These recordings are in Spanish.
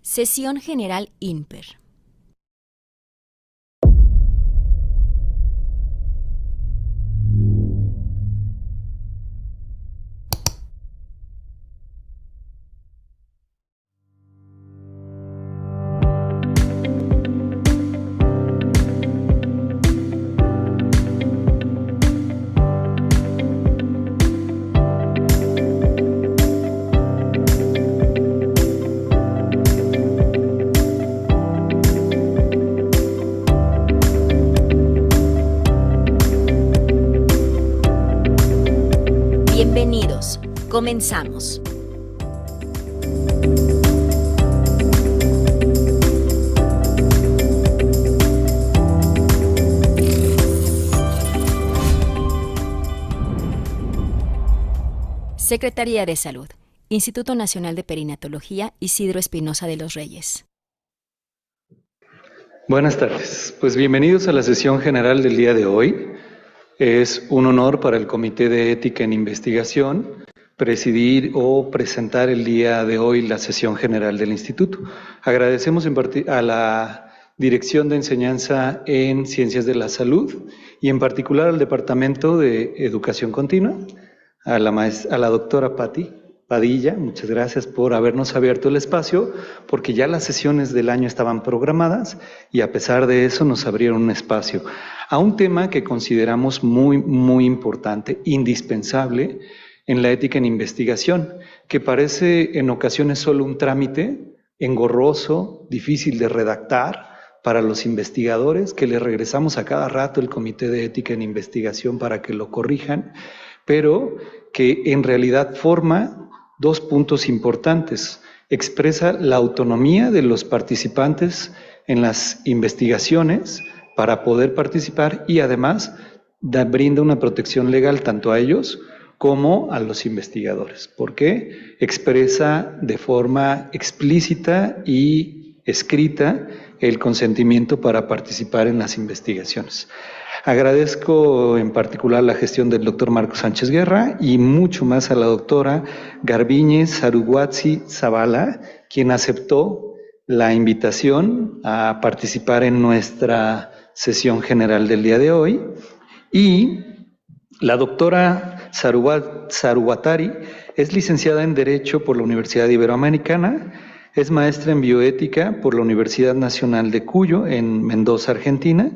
Sesión General INPER. Bienvenidos. Comenzamos. Secretaría de Salud, Instituto Nacional de Perinatología, Isidro Espinosa de los Reyes. Buenas tardes. Pues bienvenidos a la sesión general del día de hoy. Es un honor para el Comité de Ética en Investigación presidir o presentar el día de hoy la sesión general del Instituto. Agradecemos a la Dirección de Enseñanza en Ciencias de la Salud y en particular al Departamento de Educación Continua, a la doctora Patti Padilla. Muchas gracias por habernos abierto el espacio, porque ya las sesiones del año estaban programadas y a pesar de eso nos abrieron un espacio a un tema que consideramos muy importante, indispensable en la ética en investigación, que parece en ocasiones solo un trámite engorroso, difícil de redactar para los investigadores, que le regresamos a cada rato el Comité de Ética en Investigación para que lo corrijan, pero que en realidad forma dos puntos importantes. Expresa la autonomía de los participantes en las investigaciones para poder participar y además brinda una protección legal tanto a ellos como a los investigadores, porque expresa de forma explícita y escrita el consentimiento para participar en las investigaciones. Agradezco en particular la gestión del doctor Marcos Sánchez Guerra y mucho más a la doctora Garbiñe Saruguatsi Zavala, quien aceptó la invitación a participar en nuestra sesión general del día de hoy. Y la doctora Saruwatari es licenciada en Derecho por la Universidad Iberoamericana, es maestra en Bioética por la Universidad Nacional de Cuyo, en Mendoza, Argentina,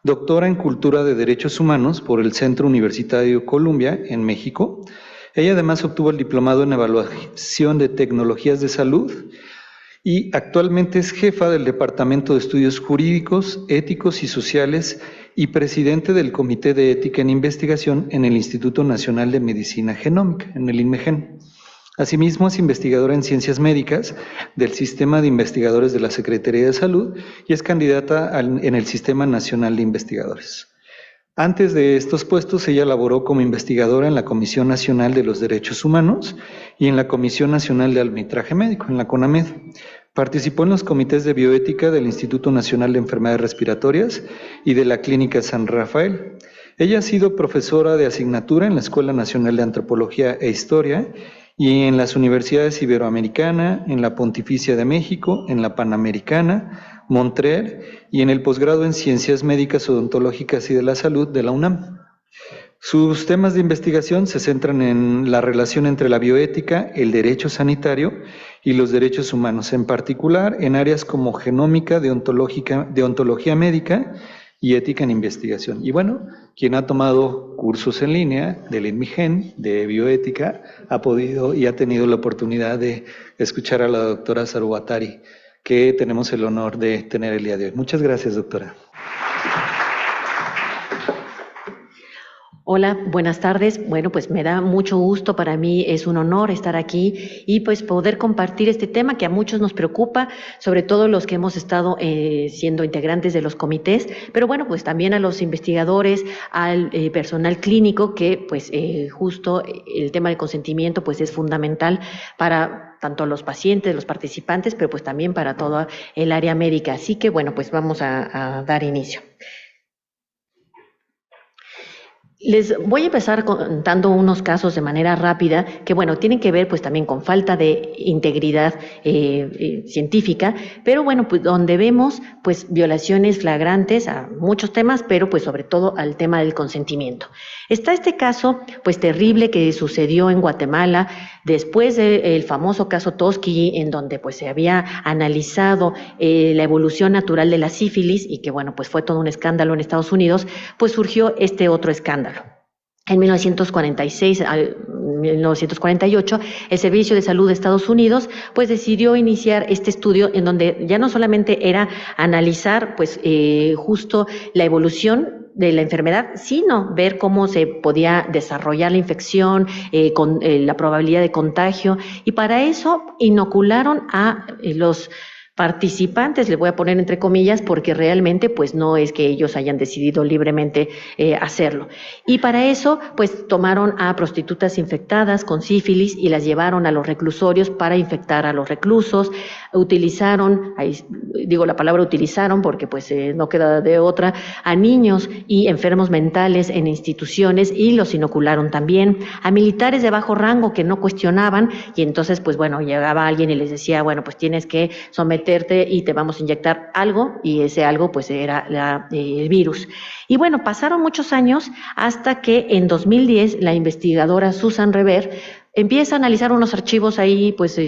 doctora en Cultura de Derechos Humanos por el Centro Universitario Columbia, en México. Ella además obtuvo el diplomado en Evaluación de Tecnologías de Salud y actualmente es jefa del Departamento de Estudios Jurídicos, Éticos y Sociales y presidente del Comité de Ética en Investigación en el Instituto Nacional de Medicina Genómica, en el INMEGEN. Asimismo, es investigadora en Ciencias Médicas del Sistema de Investigadores de la Secretaría de Salud y es candidata en el Sistema Nacional de Investigadores. Antes de estos puestos, ella laboró como investigadora en la Comisión Nacional de los Derechos Humanos y en la Comisión Nacional de Arbitraje Médico, en la CONAMED. Participó en los comités de bioética del Instituto Nacional de Enfermedades Respiratorias y de la Clínica San Rafael. Ella ha sido profesora de asignatura en la Escuela Nacional de Antropología e Historia y en las universidades Iberoamericana, en la Pontificia de México, en la Panamericana, Montreal y en el posgrado en Ciencias Médicas, Odontológicas y de la Salud de la UNAM. Sus temas de investigación se centran en la relación entre la bioética, el derecho sanitario y los derechos humanos, en particular en áreas como genómica, deontología médica y ética en investigación. Y bueno, quien ha tomado cursos en línea del INMIGEN de bioética ha podido y ha tenido la oportunidad de escuchar a la doctora Saruwatari, que tenemos el honor de tener el día de hoy. Muchas gracias, doctora. Hola, buenas tardes. Bueno, pues me da mucho gusto, para mí es un honor estar aquí y pues poder compartir este tema que a muchos nos preocupa, sobre todo los que hemos estado siendo integrantes de los comités, pero bueno, pues también a los investigadores, al personal clínico, que pues justo el tema del consentimiento pues es fundamental para tanto los pacientes, los participantes, pero pues también para toda el área médica. Así que bueno, pues vamos a dar inicio. Les voy a empezar contando unos casos de manera rápida que, bueno, tienen que ver pues también con falta de integridad científica, pero bueno, pues donde vemos pues violaciones flagrantes a muchos temas, pero pues sobre todo al tema del consentimiento. Está este caso pues terrible que sucedió en Guatemala después del famoso caso Tuskegee, en donde pues se había analizado la evolución natural de la sífilis y que, bueno, pues fue todo un escándalo en Estados Unidos, pues surgió este otro escándalo. En 1946 al 1948, el Servicio de Salud de Estados Unidos pues decidió iniciar este estudio en donde ya no solamente era analizar pues justo la evolución de la enfermedad, sino ver cómo se podía desarrollar la infección, con la probabilidad de contagio, y para eso inocularon a los participantes, le voy a poner entre comillas, porque realmente pues no es que ellos hayan decidido libremente hacerlo. Y para eso pues tomaron a prostitutas infectadas con sífilis y las llevaron a los reclusorios para infectar a los reclusos. Utilizaron, ahí digo la palabra utilizaron porque pues no queda de otra, a niños y enfermos mentales en instituciones y los inocularon también. A militares de bajo rango que no cuestionaban, y entonces pues bueno, llegaba alguien y les decía, bueno, pues tienes que someterte y te vamos a inyectar algo, y ese algo pues era el virus. Y bueno, pasaron muchos años hasta que en 2010 la investigadora Susan Rever empieza a analizar unos archivos ahí pues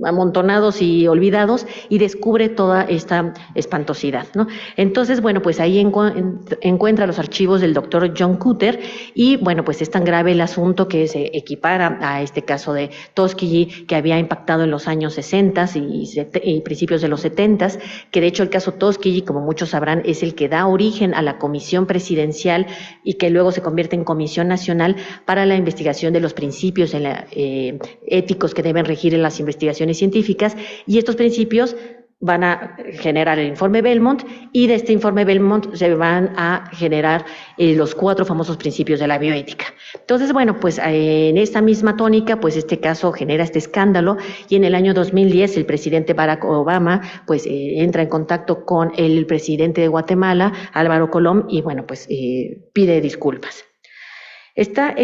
amontonados y olvidados y descubre toda esta espantosidad, ¿no? Entonces, bueno, pues ahí encuentra los archivos del doctor John Cutter y, bueno, pues es tan grave el asunto que se equipara a este caso de Tuskegee que había impactado en los años 60 y principios de los 70, que de hecho el caso Tuskegee, como muchos sabrán, es el que da origen a la comisión presidencial y que luego se convierte en Comisión Nacional para la Investigación de los Principios éticos que deben regir en las investigaciones científicas, y estos principios van a generar el informe Belmont, y de este informe Belmont se van a generar los 4 famosos principios de la bioética. Entonces, bueno, pues en esta misma tónica, pues este caso genera este escándalo, y en el año 2010 el presidente Barack Obama pues entra en contacto con el presidente de Guatemala, Álvaro Colom, y bueno, pues pide disculpas. Está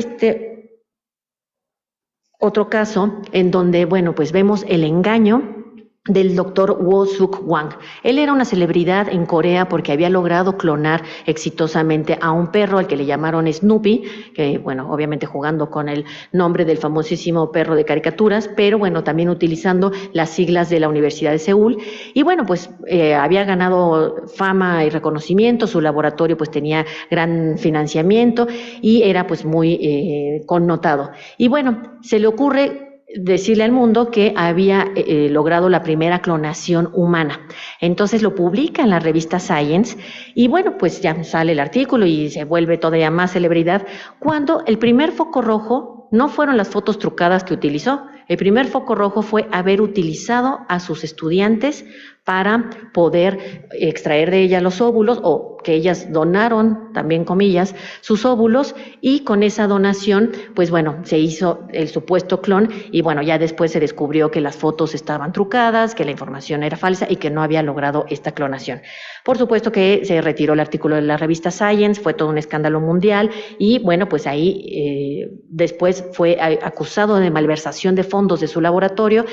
otro caso en donde, bueno, pues vemos el engaño del doctor Wo-Suk Wang. Él era una celebridad en Corea porque había logrado clonar exitosamente a un perro al que le llamaron Snoopy, que, bueno, obviamente jugando con el nombre del famosísimo perro de caricaturas, pero bueno, también utilizando las siglas de la Universidad de Seúl. Y bueno, pues había ganado fama y reconocimiento, su laboratorio pues tenía gran financiamiento y era pues muy connotado. Y bueno, se le ocurre decirle al mundo que había logrado la primera clonación humana. Entonces lo publica en la revista Science y, bueno, pues ya sale el artículo y se vuelve todavía más celebridad, cuando el primer foco rojo no fueron las fotos trucadas que utilizó. El primer foco rojo fue haber utilizado a sus estudiantes para poder extraer de ellas los óvulos, o que ellas donaron, también comillas, sus óvulos, y con esa donación, pues bueno, se hizo el supuesto clon, y bueno, ya después se descubrió que las fotos estaban trucadas, que la información era falsa y que no había logrado esta clonación. Por supuesto que se retiró el artículo de la revista Science, fue todo un escándalo mundial, y bueno, pues ahí después fue acusado de malversación de fondos de su laboratorio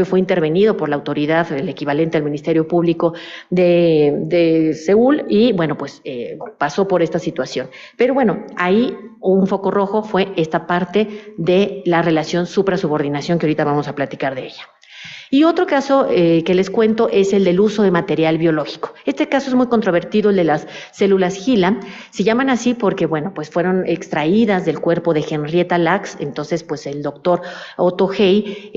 fue intervenido por la autoridad, el equivalente al Ministerio Público de Seúl, y bueno, pues pasó por esta situación. Pero bueno, ahí un foco rojo fue esta parte de la relación supra-subordinación, que ahorita vamos a platicar de ella. Y otro caso que les cuento es el del uso de material biológico. Este caso es muy controvertido, el de las células HeLa. Se llaman así porque, bueno, pues fueron extraídas del cuerpo de Henrietta Lacks. Entonces, pues el doctor Otto Hey,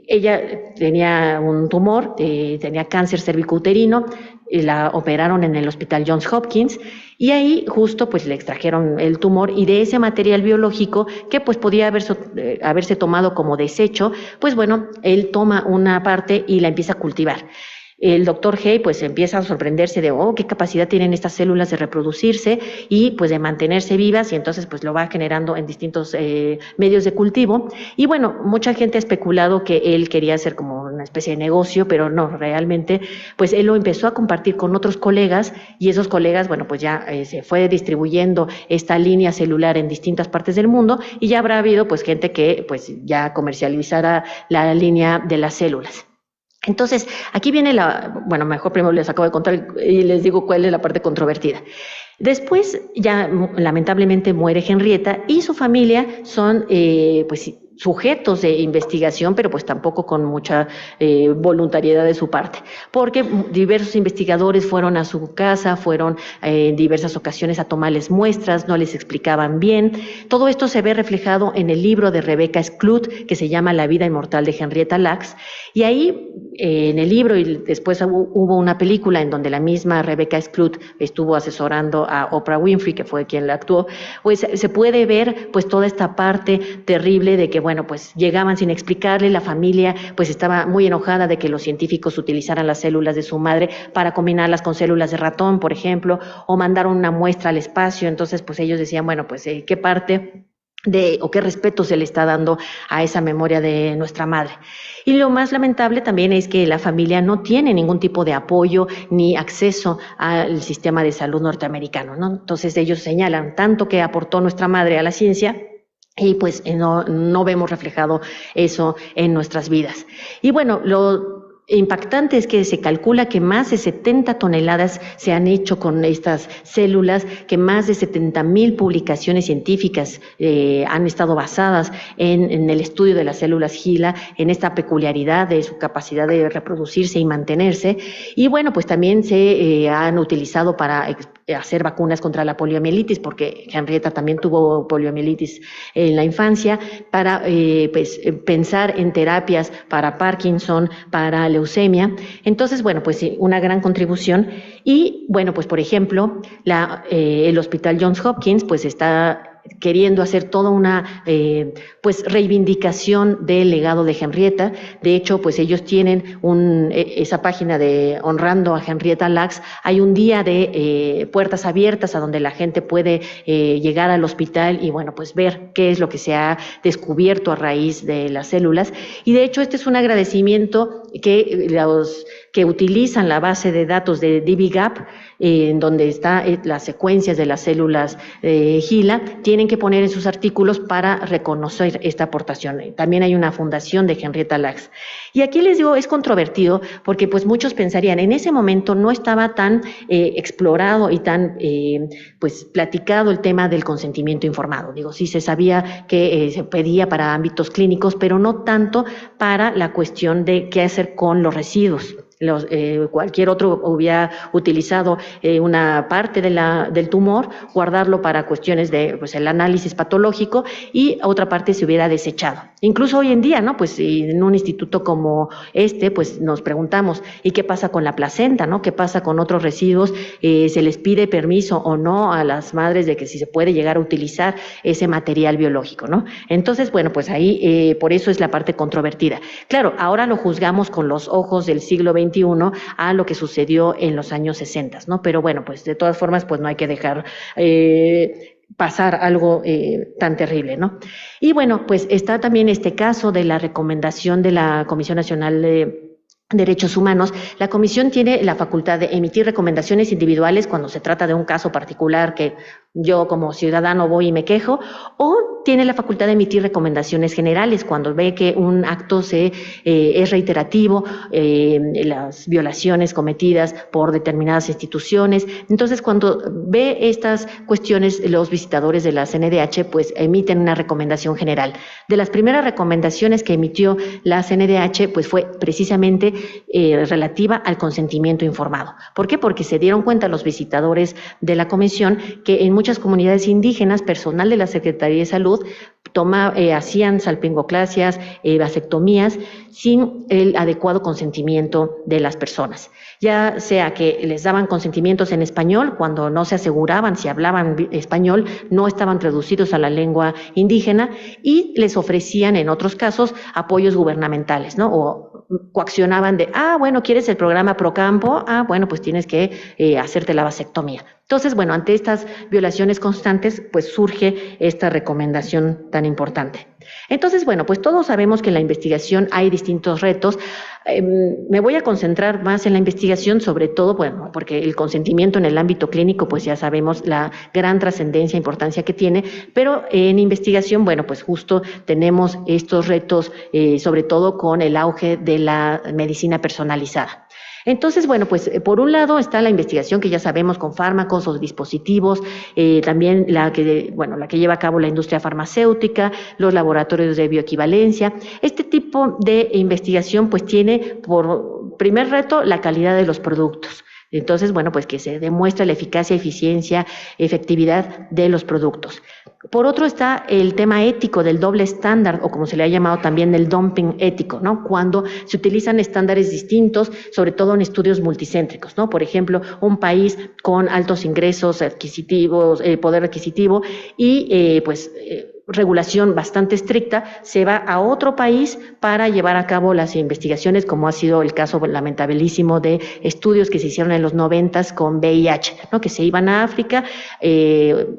ella tenía un tumor, tenía cáncer cervicouterino, la operaron en el Hospital Johns Hopkins, y ahí justo pues le extrajeron el tumor, y de ese material biológico que pues podía haberse tomado como desecho, pues bueno, él toma una parte y la empieza a cultivar. El doctor Hay pues empieza a sorprenderse de qué capacidad tienen estas células de reproducirse y pues de mantenerse vivas, y entonces pues lo va generando en distintos medios de cultivo. Y bueno, mucha gente ha especulado que él quería hacer como una especie de negocio, pero no, realmente, pues él lo empezó a compartir con otros colegas y esos colegas, bueno, pues ya se fue distribuyendo esta línea celular en distintas partes del mundo y ya habrá habido pues gente que pues ya comercializara la línea de las células. Entonces, aquí viene bueno, mejor primero les acabo de contar y les digo cuál es la parte controvertida. Después, ya lamentablemente muere Henrietta y su familia son, pues, sujetos de investigación, pero pues tampoco con mucha voluntariedad de su parte, porque diversos investigadores fueron a su casa, fueron en diversas ocasiones a tomarles muestras, no les explicaban bien. Todo esto se ve reflejado en el libro de Rebecca Skloot, que se llama La vida inmortal de Henrietta Lacks, y ahí en el libro, y después hubo una película en donde la misma Rebecca Skloot estuvo asesorando a Oprah Winfrey, que fue quien la actuó, pues se puede ver pues toda esta parte terrible de que, bueno, pues llegaban sin explicarle, la familia pues estaba muy enojada de que los científicos utilizaran las células de su madre para combinarlas con células de ratón, por ejemplo, o mandaron una muestra al espacio. Entonces pues ellos decían, bueno, pues qué parte o qué respeto se le está dando a esa memoria de nuestra madre. Y lo más lamentable también es que la familia no tiene ningún tipo de apoyo ni acceso al sistema de salud norteamericano, ¿no? Entonces ellos señalan tanto que aportó nuestra madre a la ciencia y pues no vemos reflejado eso en nuestras vidas. Y bueno, lo impactante es que se calcula que más de 70 toneladas se han hecho con estas células, que más de 70,000 publicaciones científicas han estado basadas en el estudio de las células HeLa, en esta peculiaridad de su capacidad de reproducirse y mantenerse. Y bueno, pues también se han utilizado para hacer vacunas contra la poliomielitis, porque Henrietta también tuvo poliomielitis en la infancia, para pues pensar en terapias para Parkinson, para leucemia. Entonces, bueno, pues una gran contribución. Y bueno, pues por ejemplo, el Hospital Johns Hopkins pues está queriendo hacer toda una pues reivindicación del legado de Henrietta. De hecho, pues ellos tienen esa página de Honrando a Henrietta Lacks. Hay un día de puertas abiertas a donde la gente puede llegar al hospital y bueno, pues ver qué es lo que se ha descubierto a raíz de las células. Y de hecho, este es un agradecimiento que los que utilizan la base de datos de dbGaP, en donde están las secuencias de las células HeLa, tienen que poner en sus artículos para reconocer esta aportación. También hay una fundación de Henrietta Lacks. Y aquí les digo, es controvertido porque pues muchos pensarían, en ese momento no estaba tan explorado y tan pues platicado el tema del consentimiento informado. Digo, sí se sabía que se pedía para ámbitos clínicos, pero no tanto para la cuestión de qué hacer con los residuos. Cualquier otro hubiera utilizado una parte del tumor, guardarlo para cuestiones de pues el análisis patológico y otra parte se hubiera desechado. Incluso hoy en día, ¿no? Pues en un instituto como pues nos preguntamos, ¿y qué pasa con la placenta, no? ¿Qué pasa con otros residuos? ¿Se les pide permiso o no a las madres de que si se puede llegar a utilizar ese material biológico, ¿no? Entonces, bueno, pues ahí por eso es la parte controvertida. Claro, ahora lo juzgamos con los ojos del siglo XXI a lo que sucedió en los años 60, ¿no? Pero bueno, pues de todas formas, pues no hay que dejar pasar algo tan terrible, ¿no? Y bueno, pues está también este caso de la recomendación de la Comisión Nacional de Derechos Humanos. La comisión tiene la facultad de emitir recomendaciones individuales cuando se trata de un caso particular que yo como ciudadano voy y me quejo, o tiene la facultad de emitir recomendaciones generales cuando ve que un acto es reiterativo, las violaciones cometidas por determinadas instituciones. Entonces, cuando ve estas cuestiones, los visitadores de la CNDH pues emiten una recomendación general. De las primeras recomendaciones que emitió la CNDH pues fue precisamente relativa al consentimiento informado. ¿Por qué? Porque se dieron cuenta los visitadores de la comisión que en muchas comunidades indígenas, personal de la Secretaría de Salud hacían salpingoclasias, vasectomías sin el adecuado consentimiento de las personas. Ya sea que les daban consentimientos en español, cuando no se aseguraban si hablaban español, no estaban traducidos a la lengua indígena, y les ofrecían en otros casos apoyos gubernamentales, ¿no? O coaccionaban de, bueno, ¿quieres el programa Procampo? Bueno, pues tienes que hacerte la vasectomía. Entonces, bueno, ante estas violaciones constantes, pues surge esta recomendación tan importante. Entonces, bueno, pues todos sabemos que en la investigación hay distintos retos. Me voy a concentrar más en la investigación, sobre todo, bueno, porque el consentimiento en el ámbito clínico, pues ya sabemos la gran trascendencia, importancia que tiene, pero en investigación, bueno, pues justo tenemos estos retos, sobre todo con el auge de la medicina personalizada. Entonces, bueno, pues por un lado está la investigación que ya sabemos con fármacos o dispositivos, también la que lleva a cabo la industria farmacéutica, los laboratorios de bioequivalencia. Este tipo de investigación pues tiene por primer reto la calidad de los productos. Entonces, bueno, pues que se demuestre la eficacia, eficiencia, efectividad de los productos. Por otro está el tema ético del doble estándar, o como se le ha llamado también el dumping ético, ¿no? Cuando se utilizan estándares distintos, sobre todo en estudios multicéntricos, ¿no? Por ejemplo, un país con altos ingresos adquisitivos, poder adquisitivo y regulación bastante estricta, se va a otro país para llevar a cabo las investigaciones, como ha sido el caso lamentabilísimo de estudios que se hicieron en los 90s con VIH, ¿no? Que se iban a África,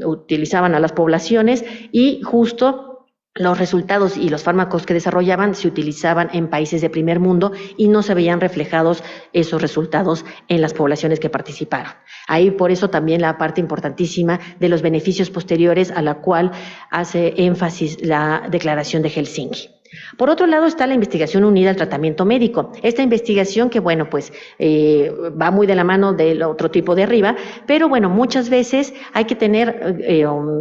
utilizaban a las poblaciones y justo los resultados y los fármacos que desarrollaban se utilizaban en países de primer mundo y no se veían reflejados esos resultados en las poblaciones que participaron. Ahí por eso también la parte importantísima de los beneficios posteriores a la cual hace énfasis la Declaración de Helsinki. Por otro lado está la investigación unida al tratamiento médico. Esta investigación que, bueno, pues va muy de la mano del otro tipo de arriba, pero bueno, muchas veces hay que tener,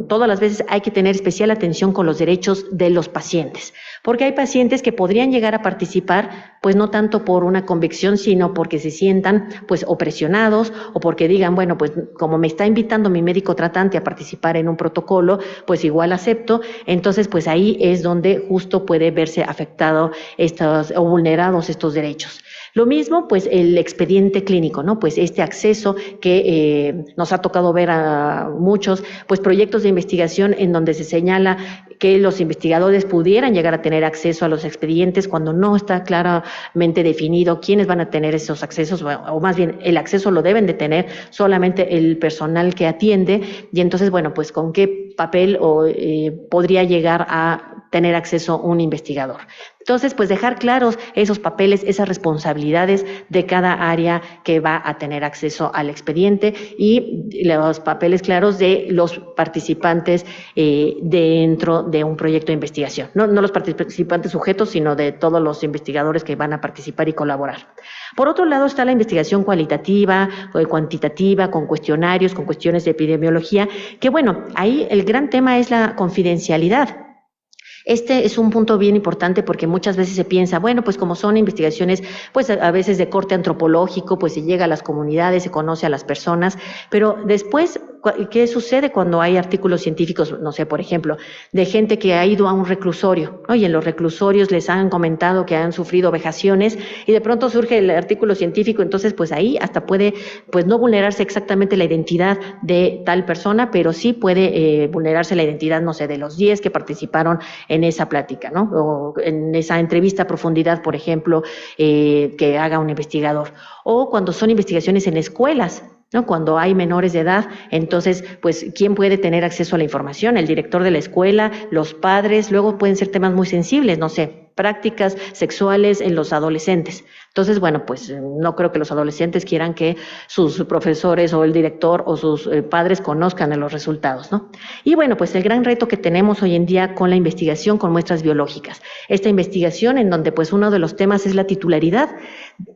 todas las veces hay que tener especial atención con los derechos de los pacientes, porque hay pacientes que podrían llegar a participar, pues no tanto por una convicción, sino porque se sientan pues opresionados o porque digan, bueno, pues como me está invitando mi médico tratante a participar en un protocolo, pues igual acepto. Entonces, pues ahí es donde justo puede verse afectado o vulnerados estos derechos. Lo mismo, pues, el expediente clínico, ¿no? Pues este acceso que nos ha tocado ver a muchos, pues, proyectos de investigación en donde se señala que los investigadores pudieran llegar a tener acceso a los expedientes cuando no está claramente definido quiénes van a tener esos accesos, o más bien el acceso lo deben de tener solamente el personal que atiende, y entonces, bueno, pues, ¿con qué papel podría llegar a tener acceso un investigador? Entonces, pues dejar claros esos papeles, esas responsabilidades de cada área que va a tener acceso al expediente y los papeles claros de los participantes dentro de un proyecto de investigación. No los participantes sujetos, sino de todos los investigadores que van a participar y colaborar. Por otro lado está la investigación cualitativa o cuantitativa, con cuestionarios, con cuestiones de epidemiología, que bueno, ahí el gran tema es la confidencialidad. Este es un punto bien importante porque muchas veces se piensa, bueno, pues como son investigaciones, pues a veces de corte antropológico, pues se llega a las comunidades, se conoce a las personas, pero después, ¿qué sucede cuando hay artículos científicos, no sé, por ejemplo, de gente que ha ido a un reclusorio, ¿no? Y en los reclusorios les han comentado que han sufrido vejaciones y de pronto surge el artículo científico, entonces pues ahí hasta puede, pues no vulnerarse exactamente la identidad de tal persona, pero sí puede vulnerarse la identidad, no sé, de los 10 que participaron en esa plática, ¿no? O en esa entrevista a profundidad, por ejemplo, que haga un investigador. O cuando son investigaciones en escuelas, ¿no? Cuando hay menores de edad, entonces, pues, ¿quién puede tener acceso a la información? El director de la escuela, los padres, luego pueden ser temas muy sensibles, no sé, prácticas sexuales en los adolescentes. Entonces, bueno, pues no creo que los adolescentes quieran que sus profesores o el director o sus padres conozcan los resultados, ¿no? Y bueno, pues el gran reto que tenemos hoy en día con la investigación con muestras biológicas. Esta investigación en donde pues uno de los temas es la titularidad.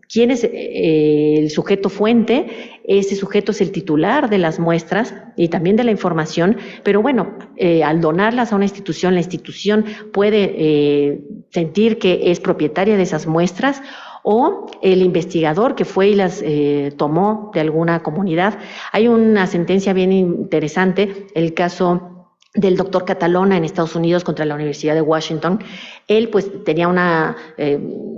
¿Quién es el sujeto fuente? Ese sujeto es el titular de las muestras y también de la información, pero bueno, al donarlas a una institución, la institución puede sentir que es propietaria de esas muestras, o el investigador que fue y las tomó de alguna comunidad. Hay una sentencia bien interesante, el caso del doctor Catalona en Estados Unidos contra la Universidad de Washington. Él pues tenía una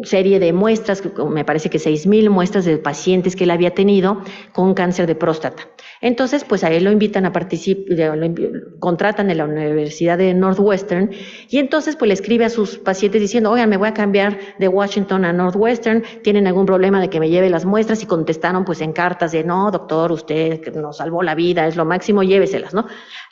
serie de muestras, me parece que 6,000 muestras de pacientes que él había tenido con cáncer de próstata. Entonces, pues a él lo invitan a participar, lo contratan en la Universidad de Northwestern y entonces pues le escribe a sus pacientes diciendo, oigan, me voy a cambiar de Washington a Northwestern, ¿tienen algún problema de que me lleve las muestras? Y contestaron pues en cartas de, no, doctor, usted nos salvó la vida, es lo máximo, lléveselas, ¿no?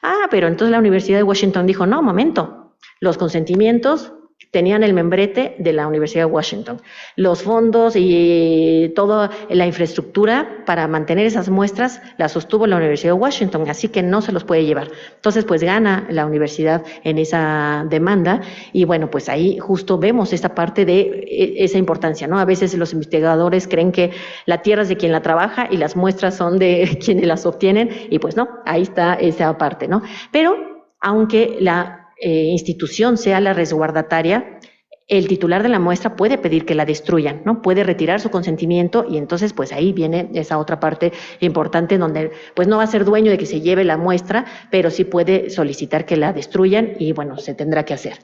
Ah, pero entonces la Universidad de Washington dijo, no, momento, los consentimientos tenían el membrete de la Universidad de Washington. Los fondos y toda la infraestructura para mantener esas muestras la sostuvo la Universidad de Washington, así que no se los puede llevar. Entonces, pues gana la universidad en esa demanda y bueno, pues ahí justo vemos esta parte de esa importancia, ¿no? A veces los investigadores creen que la tierra es de quien la trabaja y las muestras son de quienes las obtienen y pues no, ahí está esa parte, ¿no? Pero aunque la institución sea la resguardataria, el titular de la muestra puede pedir que la destruyan, ¿no? Puede retirar su consentimiento y entonces pues ahí viene esa otra parte importante donde pues no va a ser dueño de que se lleve la muestra, pero sí puede solicitar que la destruyan y bueno, se tendrá que hacer.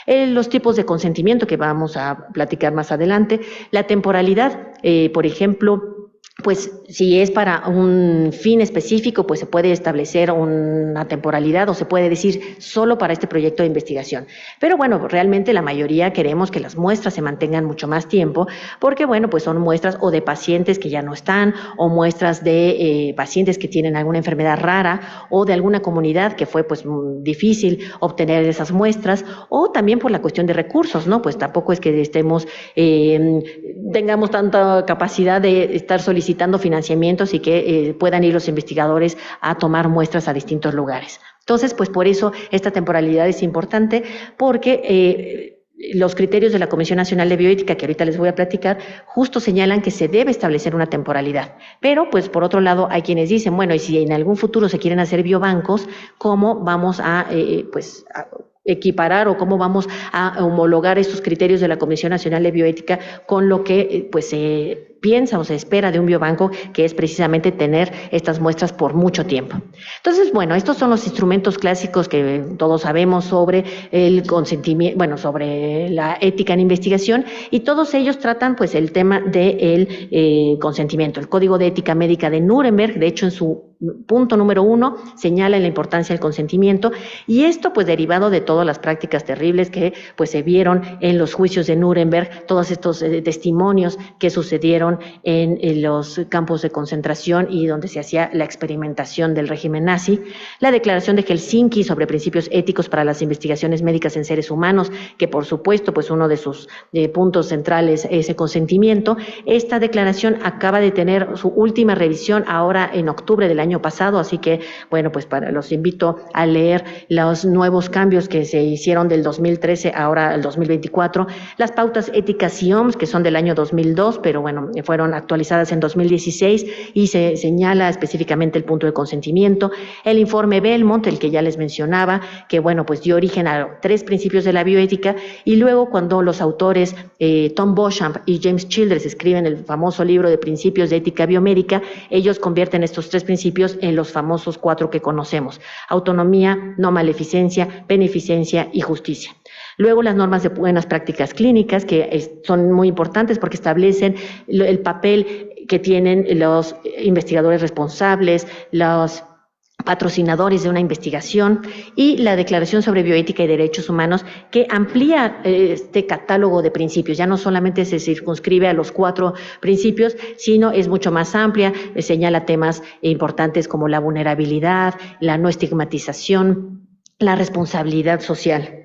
Los tipos de consentimiento que vamos a platicar más adelante, la temporalidad, por ejemplo, pues si es para un fin específico, pues se puede establecer una temporalidad o se puede decir solo para este proyecto de investigación. Pero bueno, realmente la mayoría queremos que las muestras se mantengan mucho más tiempo porque bueno, pues son muestras o de pacientes que ya no están o muestras de pacientes que tienen alguna enfermedad rara o de alguna comunidad que fue pues difícil obtener esas muestras o también por la cuestión de recursos, ¿no? Pues tampoco es que tengamos tanta capacidad de estar solicitando financiamientos y que puedan ir los investigadores a tomar muestras a distintos lugares. Entonces, pues por eso esta temporalidad es importante porque los criterios de la Comisión Nacional de Bioética, que ahorita les voy a platicar, justo señalan que se debe establecer una temporalidad. Pero, pues, por otro lado, hay quienes dicen, bueno, y si en algún futuro se quieren hacer biobancos, ¿cómo vamos a equiparar o cómo vamos a homologar estos criterios de la Comisión Nacional de Bioética con lo que pues se piensa o se espera de un biobanco, que es precisamente tener estas muestras por mucho tiempo? Entonces, bueno, estos son los instrumentos clásicos que todos sabemos sobre el consentimiento, bueno, sobre la ética en investigación, y todos ellos tratan pues el tema del consentimiento. El Código de Ética Médica de Nuremberg, de hecho en su punto número 1, señala la importancia del consentimiento, y esto pues derivado de todas las prácticas terribles que pues se vieron en los juicios de Nuremberg, todos estos testimonios que sucedieron en los campos de concentración y donde se hacía la experimentación del régimen nazi, la Declaración de Helsinki sobre principios éticos para las investigaciones médicas en seres humanos, que por supuesto pues uno de sus puntos centrales es ese consentimiento. Esta declaración acaba de tener su última revisión ahora en octubre del año pasado, así que bueno, pues los invito a leer los nuevos cambios que se hicieron del 2013 ahora al 2024, las pautas éticas IOMS, que son del año 2002, pero bueno, fueron actualizadas en 2016 y se señala específicamente el punto de consentimiento. El informe Belmont, el que ya les mencionaba, que bueno, pues dio origen a 3 principios de la bioética, y luego cuando los autores Tom Beauchamp y James Childress escriben el famoso libro de Principios de Ética Biomédica, ellos convierten estos 3 principios en los famosos 4 que conocemos: autonomía, no maleficencia, beneficencia y justicia. Luego las normas de buenas prácticas clínicas, que son muy importantes porque establecen el papel que tienen los investigadores responsables, los patrocinadores de una investigación, y la Declaración sobre Bioética y Derechos Humanos, que amplía este catálogo de principios. Ya no solamente se circunscribe a los 4 principios, sino es mucho más amplia, señala temas importantes como la vulnerabilidad, la no estigmatización, la responsabilidad social,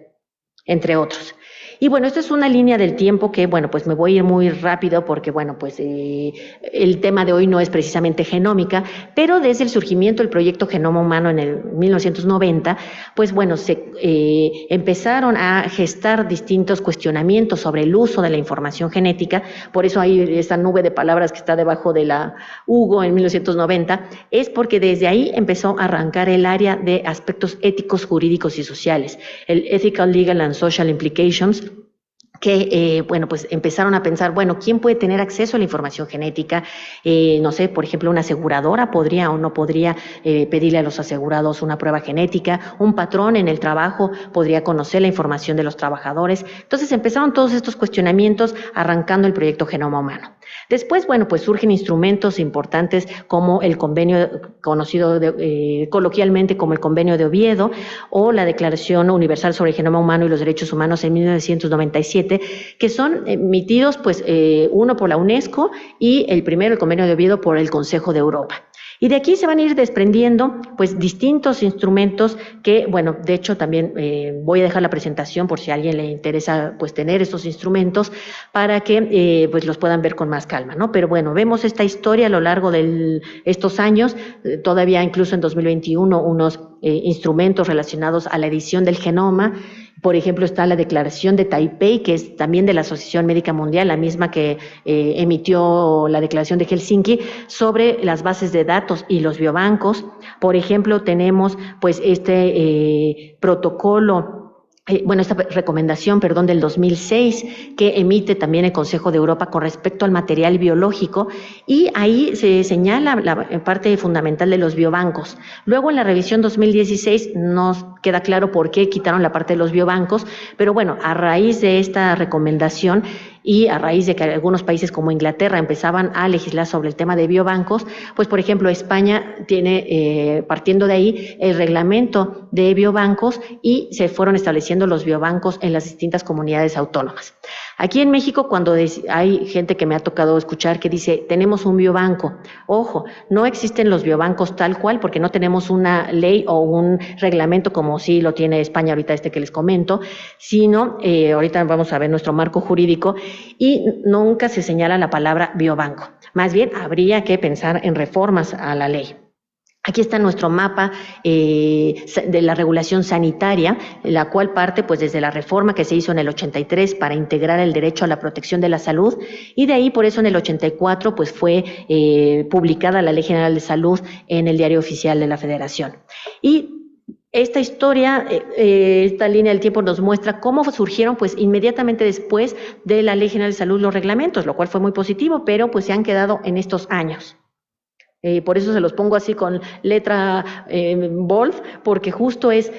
entre otros. Y bueno, esto es una línea del tiempo que, bueno, pues me voy a ir muy rápido porque, bueno, pues el tema de hoy no es precisamente genómica, pero desde el surgimiento del proyecto Genoma Humano en el 1990, pues bueno, se empezaron a gestar distintos cuestionamientos sobre el uso de la información genética. Por eso hay esta nube de palabras que está debajo de la Hugo en 1990, es porque desde ahí empezó a arrancar el área de aspectos éticos, jurídicos y sociales, el Ethical, Legal and Social Implications, que, bueno, pues empezaron a pensar, bueno, ¿quién puede tener acceso a la información genética? No sé, por ejemplo, una aseguradora podría o no podría pedirle a los asegurados una prueba genética, un patrón en el trabajo podría conocer la información de los trabajadores. Entonces empezaron todos estos cuestionamientos arrancando el proyecto Genoma Humano. Después, bueno, pues surgen instrumentos importantes como el convenio conocido coloquialmente como el Convenio de Oviedo, o la Declaración Universal sobre el Genoma Humano y los Derechos Humanos en 1997, que son emitidos, pues, uno por la UNESCO y el primero, el Convenio de Oviedo, por el Consejo de Europa. Y de aquí se van a ir desprendiendo pues distintos instrumentos que, bueno, de hecho también voy a dejar la presentación por si a alguien le interesa pues tener estos instrumentos para que pues los puedan ver con más calma, ¿no? Pero bueno, vemos esta historia a lo largo de estos años, todavía incluso en 2021 unos instrumentos relacionados a la edición del genoma. Por ejemplo, está la Declaración de Taipei, que es también de la Asociación Médica Mundial, la misma que emitió la Declaración de Helsinki, sobre las bases de datos y los biobancos. Por ejemplo, tenemos pues este protocolo, esta recomendación, del 2006, que emite también el Consejo de Europa con respecto al material biológico, y ahí se señala la parte fundamental de los biobancos. Luego, en la revisión 2016, nos queda claro por qué quitaron la parte de los biobancos, pero bueno, a raíz de esta recomendación y a raíz de que algunos países como Inglaterra empezaban a legislar sobre el tema de biobancos, pues por ejemplo España tiene, partiendo de ahí, el reglamento de biobancos y se fueron estableciendo los biobancos en las distintas comunidades autónomas. Aquí en México, cuando hay gente que me ha tocado escuchar que dice, tenemos un biobanco, ojo, no existen los biobancos tal cual porque no tenemos una ley o un reglamento como sí lo tiene España ahorita que les comento, sino ahorita vamos a ver nuestro marco jurídico y nunca se señala la palabra biobanco. Más bien habría que pensar en reformas a la ley. Aquí está nuestro mapa de la regulación sanitaria, la cual parte pues desde la reforma que se hizo en el 83 para integrar el derecho a la protección de la salud, y de ahí por eso en el 84 pues fue publicada la Ley General de Salud en el Diario Oficial de la Federación. Y esta historia, esta línea del tiempo nos muestra cómo surgieron pues inmediatamente después de la Ley General de Salud los reglamentos, lo cual fue muy positivo, pero pues se han quedado en estos años. Por eso se los pongo así con letra bold, porque justo es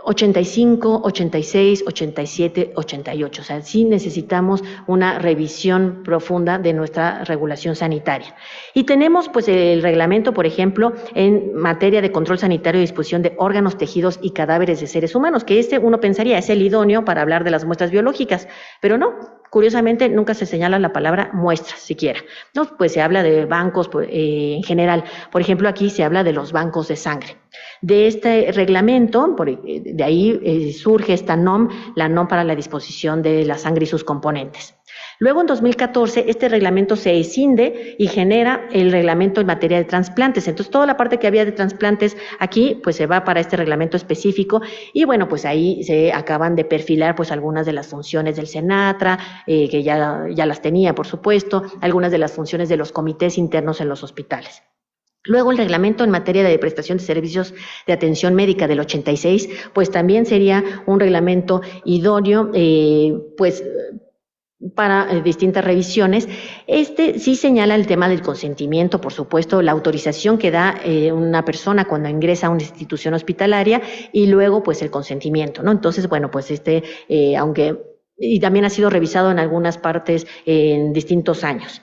85, 86, 87, 88. O sea, sí necesitamos una revisión profunda de nuestra regulación sanitaria. Y tenemos pues el reglamento, por ejemplo, en materia de control sanitario y disposición de órganos, tejidos y cadáveres de seres humanos, que uno pensaría es el idóneo para hablar de las muestras biológicas, pero no. Curiosamente, nunca se señala la palabra muestras siquiera, ¿no? Pues se habla de bancos en general. Por ejemplo, aquí se habla de los bancos de sangre. De este reglamento, de ahí surge esta NOM, la NOM para la disposición de la sangre y sus componentes. Luego, en 2014, este reglamento se escinde y genera el reglamento en materia de trasplantes. Entonces, toda la parte que había de trasplantes aquí, pues se va para este reglamento específico y bueno, pues ahí se acaban de perfilar pues algunas de las funciones del SENATRA, que ya las tenía, por supuesto, algunas de las funciones de los comités internos en los hospitales. Luego el reglamento en materia de prestación de servicios de atención médica del 86, pues también sería un reglamento idóneo, para distintas revisiones. Sí señala el tema del consentimiento, por supuesto, la autorización que da una persona cuando ingresa a una institución hospitalaria y luego pues el consentimiento, ¿no? Entonces, bueno, pues y también ha sido revisado en algunas partes en distintos años.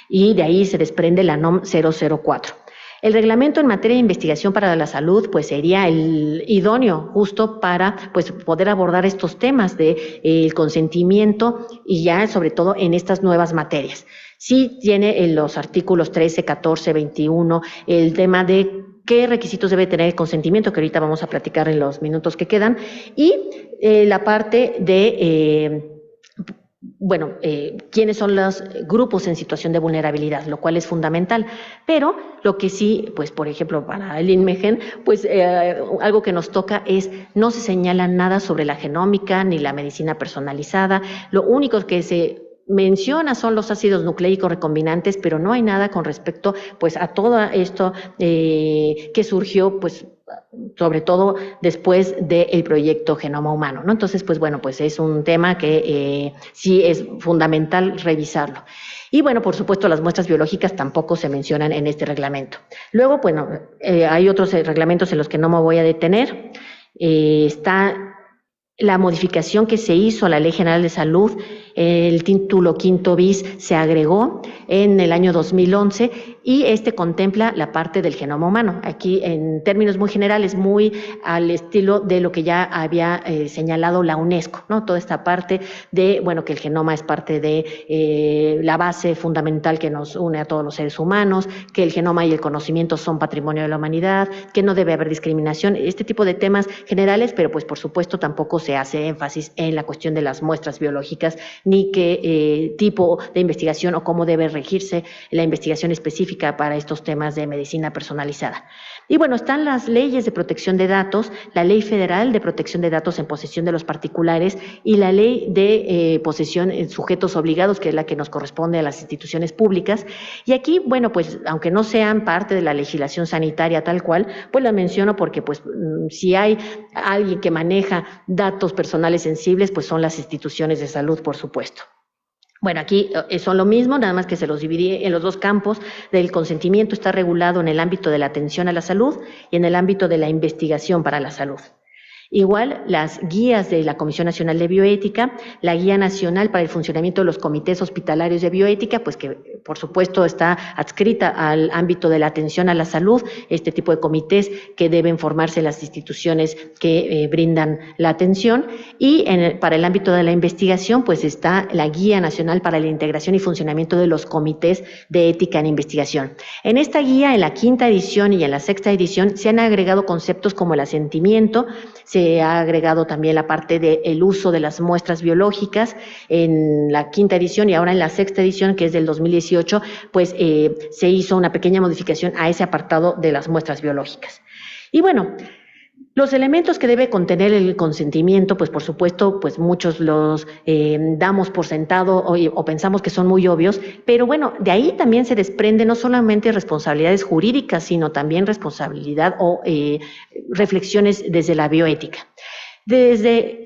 Y de ahí se desprende la NOM 004. El reglamento en materia de investigación para la salud pues sería el idóneo justo para pues poder abordar estos temas de el consentimiento y ya sobre todo en estas nuevas materias. Sí tiene en los artículos 13, 14, 21 el tema de qué requisitos debe tener el consentimiento, que ahorita vamos a platicar en los minutos que quedan, y la parte de quiénes son los grupos en situación de vulnerabilidad, lo cual es fundamental. Pero lo que sí, pues por ejemplo, para el INMEGEN, pues algo que nos toca es, no se señala nada sobre la genómica ni la medicina personalizada. Lo único que se menciona son los ácidos nucleicos recombinantes, pero no hay nada con respecto pues a todo esto que surgió pues sobre todo después del proyecto Genoma Humano, ¿no? Entonces, pues bueno, pues es un tema que sí es fundamental revisarlo. Y bueno, por supuesto, las muestras biológicas tampoco se mencionan en este reglamento. Luego, bueno, hay otros reglamentos en los que no me voy a detener. Está la modificación que se hizo a la Ley General de Salud, el título quinto bis se agregó en el año 2011 y contempla la parte del genoma humano. Aquí, en términos muy generales, muy al estilo de lo que ya había señalado la UNESCO, ¿no? Toda esta parte de, bueno, que el genoma es parte de la base fundamental que nos une a todos los seres humanos, que el genoma y el conocimiento son patrimonio de la humanidad, que no debe haber discriminación, este tipo de temas generales, pero pues por supuesto tampoco se hace énfasis en la cuestión de las muestras biológicas, ni qué tipo de investigación o cómo debe regirse la investigación específica para estos temas de medicina personalizada. Y bueno, están las leyes de protección de datos, la Ley Federal de Protección de Datos en posesión de los particulares y la Ley de posesión en sujetos obligados, que es la que nos corresponde a las instituciones públicas. Y aquí, bueno, pues aunque no sean parte de la legislación sanitaria tal cual, pues la menciono porque pues si hay alguien que maneja datos personales sensibles, pues son las instituciones de salud, por supuesto. Bueno, aquí son lo mismo, nada más que se los dividí en los dos campos. Del consentimiento está regulado en el ámbito de la atención a la salud y en el ámbito de la investigación para la salud. Igual, las guías de la Comisión Nacional de Bioética, la Guía Nacional para el Funcionamiento de los Comités Hospitalarios de Bioética, pues que por supuesto está adscrita al ámbito de la atención a la salud, este tipo de comités que deben formarse en las instituciones que brindan la atención, y para el ámbito de la investigación, pues está la Guía Nacional para la Integración y Funcionamiento de los Comités de Ética en Investigación. En esta guía, en la 5ª edición y en la 6ª edición, se han agregado conceptos como el asentimiento, se ha agregado también la parte del uso de las muestras biológicas en la 5ª edición, y ahora en la 6ª edición, que es del 2018, pues se hizo una pequeña modificación a ese apartado de las muestras biológicas. Y bueno, los elementos que debe contener el consentimiento, pues por supuesto, pues muchos los damos por sentado o pensamos que son muy obvios, pero bueno, de ahí también se desprende no solamente responsabilidades jurídicas, sino también responsabilidad o reflexiones desde la bioética. Desde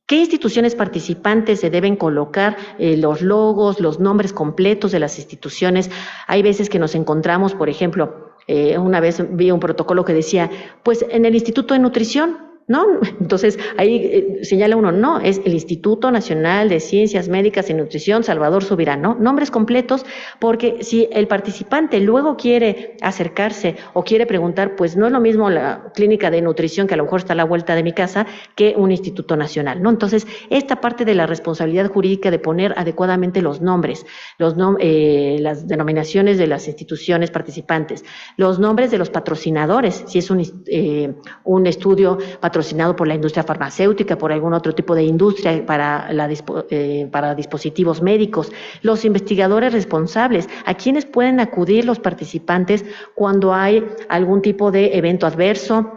¿qué instituciones participantes se deben colocar los logos, los nombres completos de las instituciones? Hay veces que nos encontramos, por ejemplo, una vez vi un protocolo que decía, pues en el Instituto de Nutrición, ¿no? Entonces ahí señala uno, no, es el Instituto Nacional de Ciencias Médicas y Nutrición Salvador Subirán, ¿no? Nombres completos, porque si el participante luego quiere acercarse o quiere preguntar, pues no es lo mismo la clínica de nutrición, que a lo mejor está a la vuelta de mi casa, que un instituto nacional, ¿no? Entonces, esta parte de la responsabilidad jurídica de poner adecuadamente los nombres, las denominaciones de las instituciones participantes, los nombres de los patrocinadores, si es un estudio patrocinado por la industria farmacéutica, por algún otro tipo de industria para dispositivos médicos, los investigadores responsables, a quienes pueden acudir los participantes cuando hay algún tipo de evento adverso,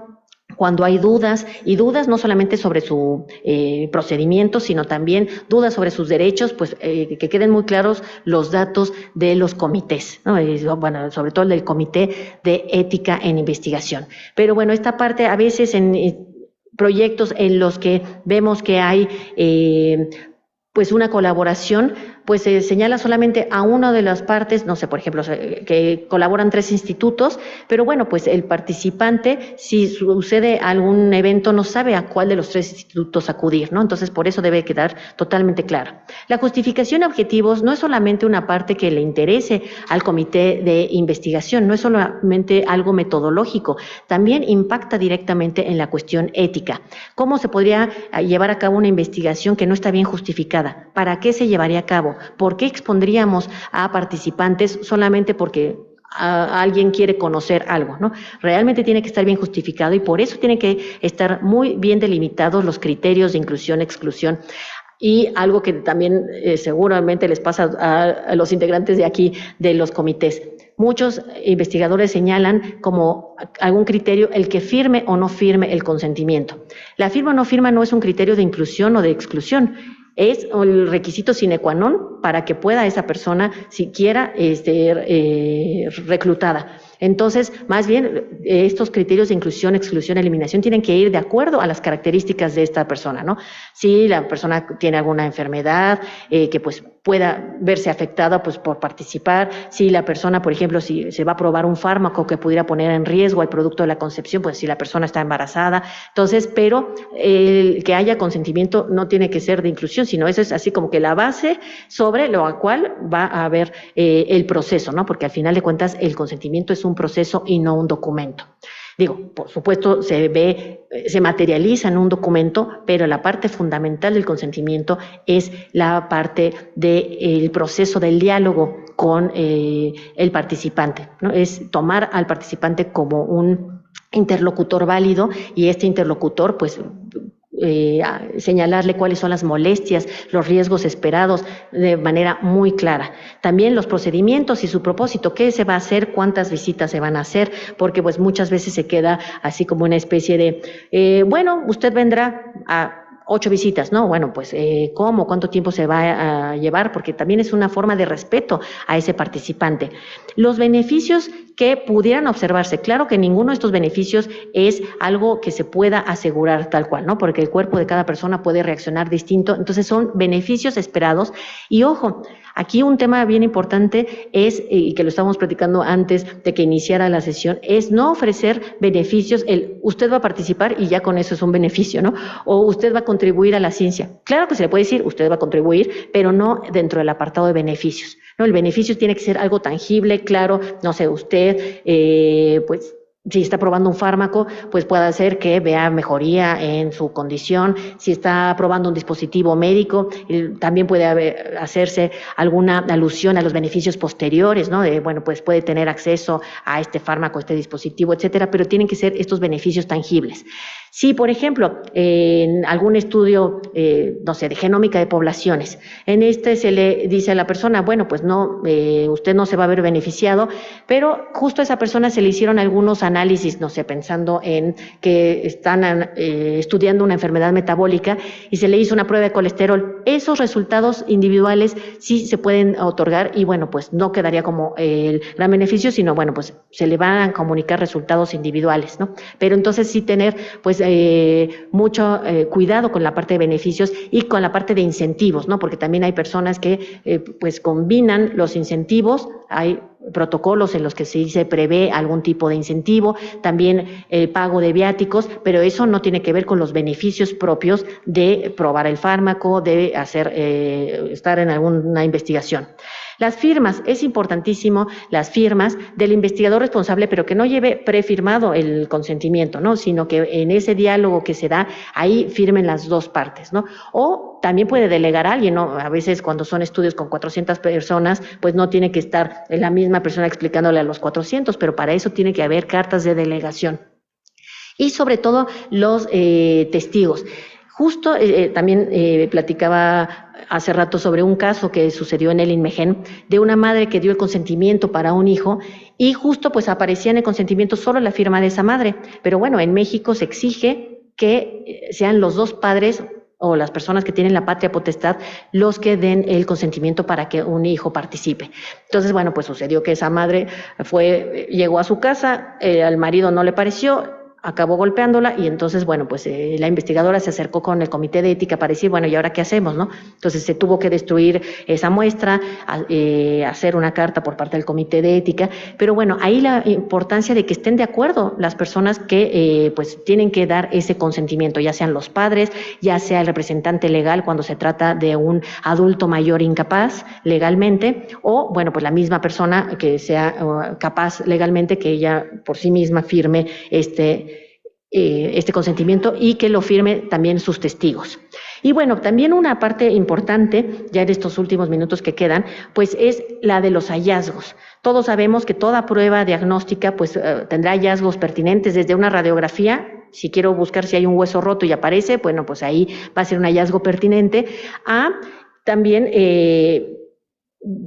cuando hay dudas, y dudas no solamente sobre su procedimiento, sino también dudas sobre sus derechos, pues que queden muy claros los datos de los comités, ¿no? Bueno, sobre todo el del Comité de Ética en Investigación. Pero bueno, esta parte a veces en proyectos en los que vemos que hay pues una colaboración, pues se señala solamente a una de las partes, no sé, por ejemplo, que colaboran 3 institutos, pero bueno, pues el participante, si sucede algún evento, no sabe a cuál de los 3 institutos acudir, ¿no? Entonces, por eso debe quedar totalmente claro. La justificación de objetivos no es solamente una parte que le interese al comité de investigación, no es solamente algo metodológico, también impacta directamente en la cuestión ética. ¿Cómo se podría llevar a cabo una investigación que no está bien justificada? ¿Para qué se llevaría a cabo? ¿Por qué expondríamos a participantes solamente porque alguien quiere conocer algo, ¿no? Realmente tiene que estar bien justificado, y por eso tienen que estar muy bien delimitados los criterios de inclusión, exclusión. Y algo que también seguramente les pasa a los integrantes de aquí, de los comités. Muchos investigadores señalan como algún criterio el que firme o no firme el consentimiento. La firma o no firma no es un criterio de inclusión o de exclusión, es el requisito sine qua non para que pueda esa persona siquiera reclutada. Entonces, más bien, estos criterios de inclusión, exclusión, eliminación tienen que ir de acuerdo a las características de esta persona, ¿no? Si la persona tiene alguna enfermedad que pues pueda verse afectada pues por participar, si la persona, por ejemplo, si se va a probar un fármaco que pudiera poner en riesgo al producto de la concepción, pues si la persona está embarazada, entonces, pero el que haya consentimiento no tiene que ser de inclusión, sino eso es así como que la base sobre lo cual va a haber el proceso, ¿no? Porque al final de cuentas el consentimiento es un proceso y no un documento. Digo, por supuesto, se materializa en un documento, pero la parte fundamental del consentimiento es la parte del proceso del diálogo con el participante, ¿no? Es tomar al participante como un interlocutor válido y este interlocutor, pues, señalarle cuáles son las molestias, los riesgos esperados de manera muy clara. También los procedimientos y su propósito, qué se va a hacer, cuántas visitas se van a hacer, porque pues muchas veces se queda así como una especie de, bueno, usted vendrá a 8 visitas, ¿no? Bueno, pues, ¿cómo? ¿Cuánto tiempo se va a llevar? Porque también es una forma de respeto a ese participante. Los beneficios que pudieran observarse, claro que ninguno de estos beneficios es algo que se pueda asegurar tal cual, ¿no? Porque el cuerpo de cada persona puede reaccionar distinto, entonces son beneficios esperados. Y ojo, aquí un tema bien importante es, y que lo estábamos platicando antes de que iniciara la sesión, es no ofrecer beneficios, usted va a participar y ya con eso es un beneficio, ¿no? O usted va a contribuir a la ciencia. Claro que se le puede decir, usted va a contribuir, pero no dentro del apartado de beneficios, ¿no? El beneficio tiene que ser algo tangible, claro, no sé, usted, pues, si está probando un fármaco, pues puede hacer que vea mejoría en su condición. Si está probando un dispositivo médico, también puede hacerse alguna alusión a los beneficios posteriores, ¿no? Bueno, pues puede tener acceso a este fármaco, este dispositivo, etcétera, pero tienen que ser estos beneficios tangibles. Si, por ejemplo, en algún estudio, no sé, de genómica de poblaciones, en este se le dice a la persona, bueno, pues no, usted no se va a ver beneficiado, pero justo a esa persona se le hicieron algunos análisis, no sé, pensando en que están estudiando una enfermedad metabólica y se le hizo una prueba de colesterol. Esos resultados individuales sí se pueden otorgar y, bueno, pues no quedaría como el gran beneficio, sino, bueno, pues se le van a comunicar resultados individuales, ¿no? Pero entonces sí tener, pues, mucho cuidado con la parte de beneficios y con la parte de incentivos, ¿no? Porque también hay personas que pues combinan los incentivos, hay protocolos en los que se prevé algún tipo de incentivo, también el pago de viáticos, pero eso no tiene que ver con los beneficios propios de probar el fármaco, de hacer estar en alguna investigación. Las firmas, es importantísimo las firmas del investigador responsable, pero que no lleve prefirmado el consentimiento, ¿no? Sino que en ese diálogo que se da, ahí firmen las dos partes, ¿no? O también puede delegar a alguien, ¿no? A veces cuando son estudios con 400 personas, pues no tiene que estar la misma persona explicándole a los 400, pero para eso tiene que haber cartas de delegación. Y sobre todo los testigos. Justo también platicaba hace rato sobre un caso que sucedió en el INMEGEN de una madre que dio el consentimiento para un hijo y justo pues aparecía en el consentimiento solo la firma de esa madre. Pero bueno, en México se exige que sean los dos padres o las personas que tienen la patria potestad los que den el consentimiento para que un hijo participe. Entonces, bueno, pues sucedió que esa madre llegó a su casa, al marido no le pareció, acabó golpeándola y entonces, bueno, pues la investigadora se acercó con el comité de ética para decir, bueno, ¿y ahora qué hacemos, no? Entonces se tuvo que destruir esa muestra, hacer una carta por parte del comité de ética, pero bueno, ahí la importancia de que estén de acuerdo las personas que pues tienen que dar ese consentimiento, ya sean los padres, ya sea el representante legal cuando se trata de un adulto mayor incapaz legalmente, o bueno, pues la misma persona que sea capaz legalmente que ella por sí misma firme este consentimiento y que lo firme también sus testigos. Y bueno, también una parte importante, ya en estos últimos minutos que quedan, pues es la de los hallazgos. Todos sabemos que toda prueba diagnóstica pues tendrá hallazgos pertinentes desde una radiografía. Si quiero buscar si hay un hueso roto y aparece, bueno, pues ahí va a ser un hallazgo pertinente, a también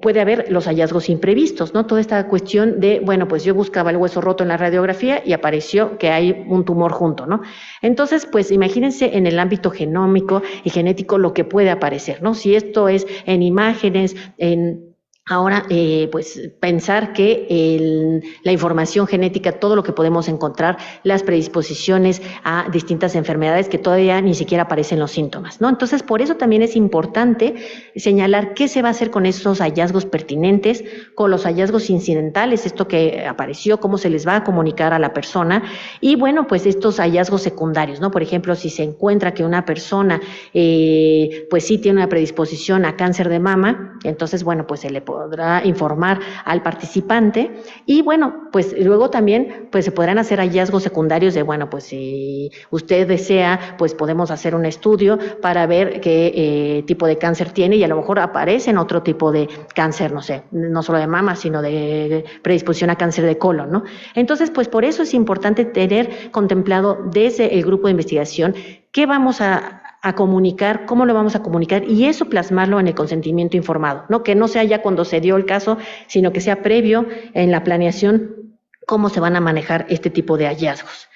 puede haber los hallazgos imprevistos, ¿no? Toda esta cuestión de, bueno, pues yo buscaba el hueso roto en la radiografía y apareció que hay un tumor junto, ¿no? Entonces, pues imagínense en el ámbito genómico y genético lo que puede aparecer, ¿no? Si esto es en imágenes, en Ahora, pues pensar que la información genética, todo lo que podemos encontrar, las predisposiciones a distintas enfermedades que todavía ni siquiera aparecen los síntomas, ¿no? Entonces, por eso también es importante señalar qué se va a hacer con esos hallazgos pertinentes, con los hallazgos incidentales, esto que apareció, cómo se les va a comunicar a la persona, y bueno, pues estos hallazgos secundarios, ¿no? Por ejemplo, si se encuentra que una persona, pues sí tiene una predisposición a cáncer de mama, entonces, bueno, pues se le podrá informar al participante y bueno, pues luego también pues se podrán hacer hallazgos secundarios de, bueno, pues si usted desea, pues podemos hacer un estudio para ver qué tipo de cáncer tiene y a lo mejor aparecen otro tipo de cáncer, no sé, no solo de mama, sino de predisposición a cáncer de colon, ¿no? Entonces, pues por eso es importante tener contemplado desde el grupo de investigación qué vamos a comunicar, cómo lo vamos a comunicar y eso plasmarlo en el consentimiento informado, ¿no? Que no sea ya cuando se dio el caso, sino que sea previo en la planeación cómo se van a manejar este tipo de hallazgos.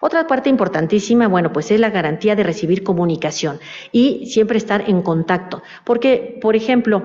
Otra parte importantísima, bueno, pues es la garantía de recibir comunicación y siempre estar en contacto, porque, por ejemplo,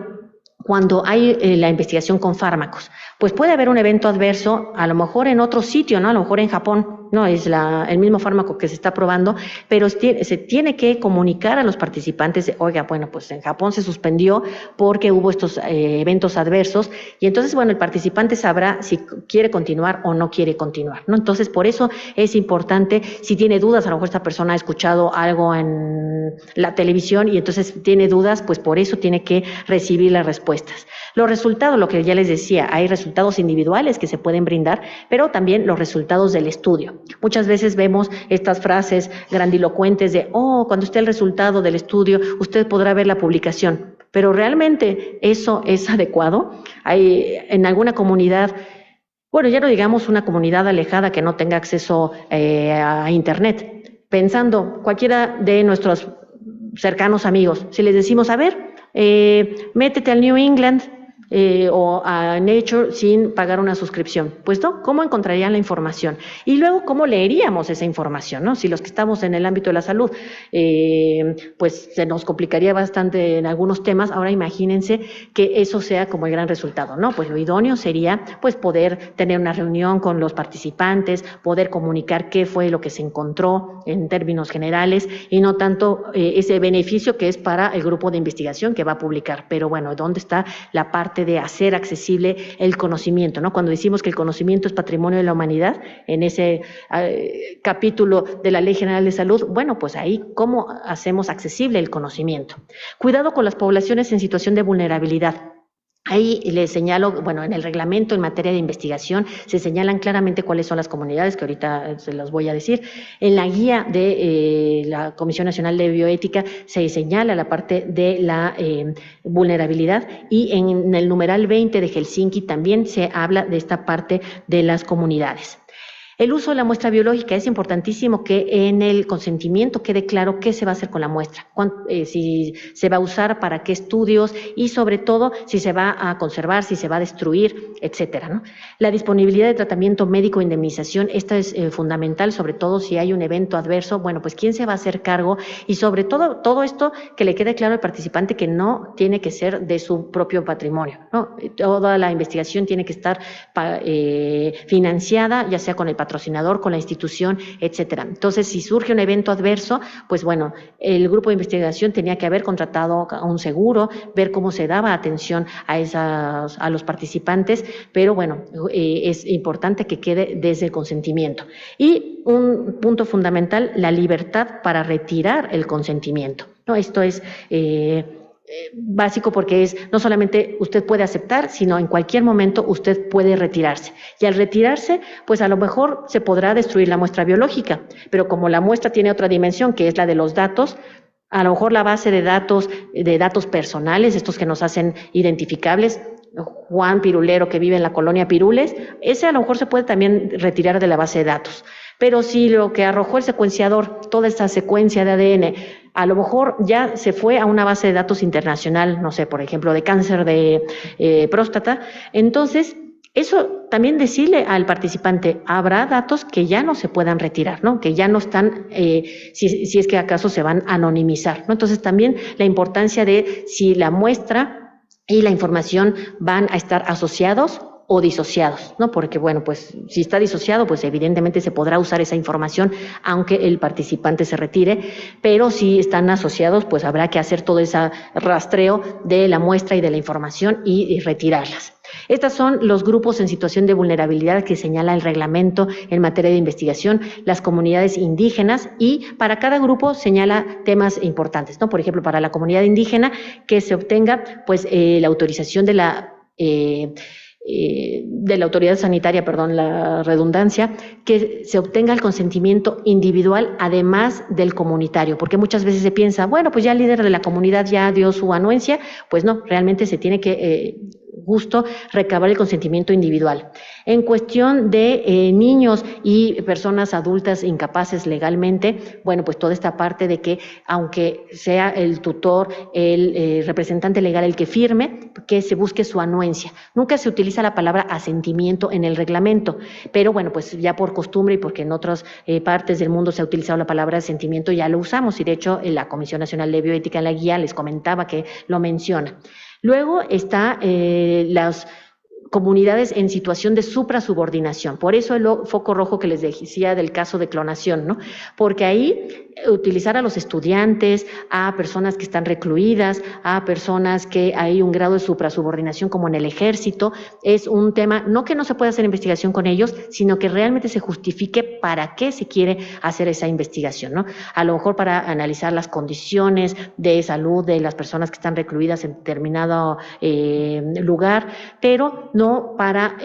cuando hay la investigación con fármacos, pues puede haber un evento adverso, a lo mejor en otro sitio, ¿no? A lo mejor en Japón, no es el mismo fármaco que se está probando, pero se tiene que comunicar a los participantes de, oiga, bueno, pues en Japón se suspendió porque hubo estos eventos adversos y entonces, bueno, el participante sabrá si quiere continuar o no quiere continuar, ¿no? Entonces, por eso es importante, si tiene dudas, a lo mejor esta persona ha escuchado algo en la televisión y entonces tiene dudas, pues por eso tiene que recibir las respuestas. Los resultados, lo que ya les decía, hay resultados individuales que se pueden brindar, pero también los resultados del estudio. Muchas veces vemos estas frases grandilocuentes de, cuando esté el resultado del estudio, usted podrá ver la publicación. Pero ¿realmente eso es adecuado? Hay en alguna comunidad, bueno, ya no digamos una comunidad alejada que no tenga acceso a Internet, pensando cualquiera de nuestros cercanos amigos, si les decimos, a ver, métete al New England o a Nature sin pagar una suscripción. Pues no, ¿cómo encontrarían la información? Y luego, ¿cómo leeríamos esa información? ¿No? Si los que estamos en el ámbito de la salud, pues se nos complicaría bastante en algunos temas, ahora imagínense que eso sea como el gran resultado, ¿no? Pues lo idóneo sería pues poder tener una reunión con los participantes, poder comunicar qué fue lo que se encontró en términos generales y no tanto ese beneficio que es para el grupo de investigación que va a publicar. Pero bueno, ¿dónde está la parte de hacer accesible el conocimiento, ¿no? Cuando decimos que el conocimiento es patrimonio de la humanidad, en ese capítulo de la Ley General de Salud, bueno, pues ahí, ¿cómo hacemos accesible el conocimiento? Cuidado con las poblaciones en situación de vulnerabilidad. Ahí les señalo, bueno, en el reglamento en materia de investigación se señalan claramente cuáles son las comunidades, que ahorita se los voy a decir. En la guía de la Comisión Nacional de Bioética se señala la parte de la vulnerabilidad y en el numeral 20 de Helsinki también se habla de esta parte de las comunidades. El uso de la muestra biológica, es importantísimo que en el consentimiento quede claro qué se va a hacer con la muestra, si se va a usar, para qué estudios y sobre todo si se va a conservar, si se va a destruir, etcétera, ¿no? La disponibilidad de tratamiento médico e indemnización, esta es fundamental, sobre todo si hay un evento adverso, bueno, pues quién se va a hacer cargo y sobre todo esto que le quede claro al participante que no tiene que ser de su propio patrimonio, ¿no? Toda la investigación tiene que estar financiada, ya sea con el patrocinador, con la institución, etcétera. Entonces, si surge un evento adverso, pues bueno, el grupo de investigación tenía que haber contratado a un seguro, ver cómo se daba atención a los participantes, pero bueno, es importante que quede desde el consentimiento. Y un punto fundamental, la libertad para retirar el consentimiento, ¿no? Esto es básico porque no solamente usted puede aceptar, sino en cualquier momento usted puede retirarse. Y al retirarse, pues a lo mejor se podrá destruir la muestra biológica, pero como la muestra tiene otra dimensión, que es la de los datos, a lo mejor la base de datos personales, estos que nos hacen identificables, Juan Pirulero que vive en la colonia Pirules, ese a lo mejor se puede también retirar de la base de datos. Pero si lo que arrojó el secuenciador, toda esta secuencia de ADN, a lo mejor ya se fue a una base de datos internacional, no sé, por ejemplo, de cáncer de próstata, entonces eso también decirle al participante, habrá datos que ya no se puedan retirar, ¿no? Que ya no están, si es que acaso se van a anonimizar, ¿no? Entonces también la importancia de si la muestra y la información van a estar asociados o disociados, ¿no? Porque, bueno, pues si está disociado, pues evidentemente se podrá usar esa información aunque el participante se retire, pero si están asociados, pues habrá que hacer todo ese rastreo de la muestra y de la información y retirarlas. Estos son los grupos en situación de vulnerabilidad que señala el reglamento en materia de investigación, las comunidades indígenas, y para cada grupo señala temas importantes, ¿no? Por ejemplo, para la comunidad indígena, que se obtenga pues la autorización de la autoridad sanitaria, perdón, la redundancia, que se obtenga el consentimiento individual además del comunitario, porque muchas veces se piensa, bueno, pues ya el líder de la comunidad ya dio su anuencia, pues no, realmente se tiene que justo recabar el consentimiento individual. En cuestión de niños y personas adultas incapaces legalmente, bueno, pues toda esta parte de que aunque sea el tutor, el representante legal el que firme, que se busque su anuencia. Nunca se utiliza la palabra asentimiento en el reglamento, pero bueno, pues ya por costumbre y porque en otras partes del mundo se ha utilizado la palabra asentimiento, ya lo usamos, y de hecho la Comisión Nacional de Bioética en la guía les comentaba que lo menciona. Luego está las comunidades en situación de suprasubordinación. Por eso el foco rojo que les decía del caso de clonación, ¿no? Porque ahí utilizar a los estudiantes, a personas que están recluidas, a personas que hay un grado de suprasubordinación como en el ejército, es un tema, no que no se pueda hacer investigación con ellos, sino que realmente se justifique para qué se quiere hacer esa investigación, ¿no? A lo mejor para analizar las condiciones de salud de las personas que están recluidas en determinado lugar, pero no para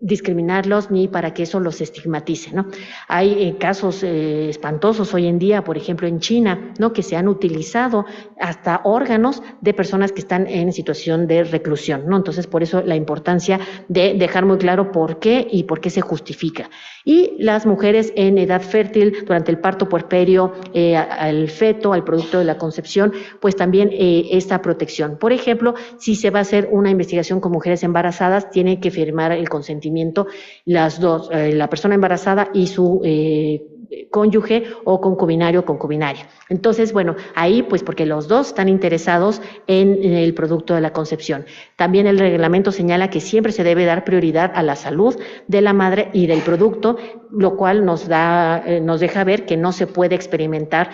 discriminarlos ni para que eso los estigmatice, ¿no? Hay casos espantosos hoy en día, por ejemplo en China, ¿no? Que se han utilizado hasta órganos de personas que están en situación de reclusión, ¿no? Entonces, por eso la importancia de dejar muy claro por qué y por qué se justifica. Y las mujeres en edad fértil, durante el parto puerperio, al feto, al producto de la concepción, pues también esta protección. Por ejemplo, si se va a hacer una investigación con mujeres embarazadas, tiene que firmar el consentimiento las dos, la persona embarazada y su cónyuge o concubinario o concubinaria. Entonces, bueno, ahí pues porque los dos están interesados en el producto de la concepción. También el reglamento señala que siempre se debe dar prioridad a la salud de la madre y del producto, lo cual nos deja ver que no se puede experimentar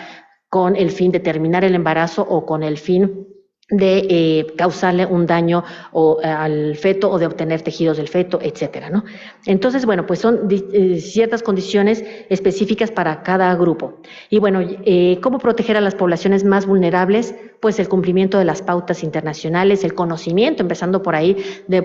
con el fin de terminar el embarazo o con el fin de causarle un daño al feto o de obtener tejidos del feto, etcétera, ¿no? Entonces, bueno, pues son ciertas condiciones específicas para cada grupo. Y bueno, ¿cómo proteger a las poblaciones más vulnerables? Pues el cumplimiento de las pautas internacionales, el conocimiento, empezando por ahí,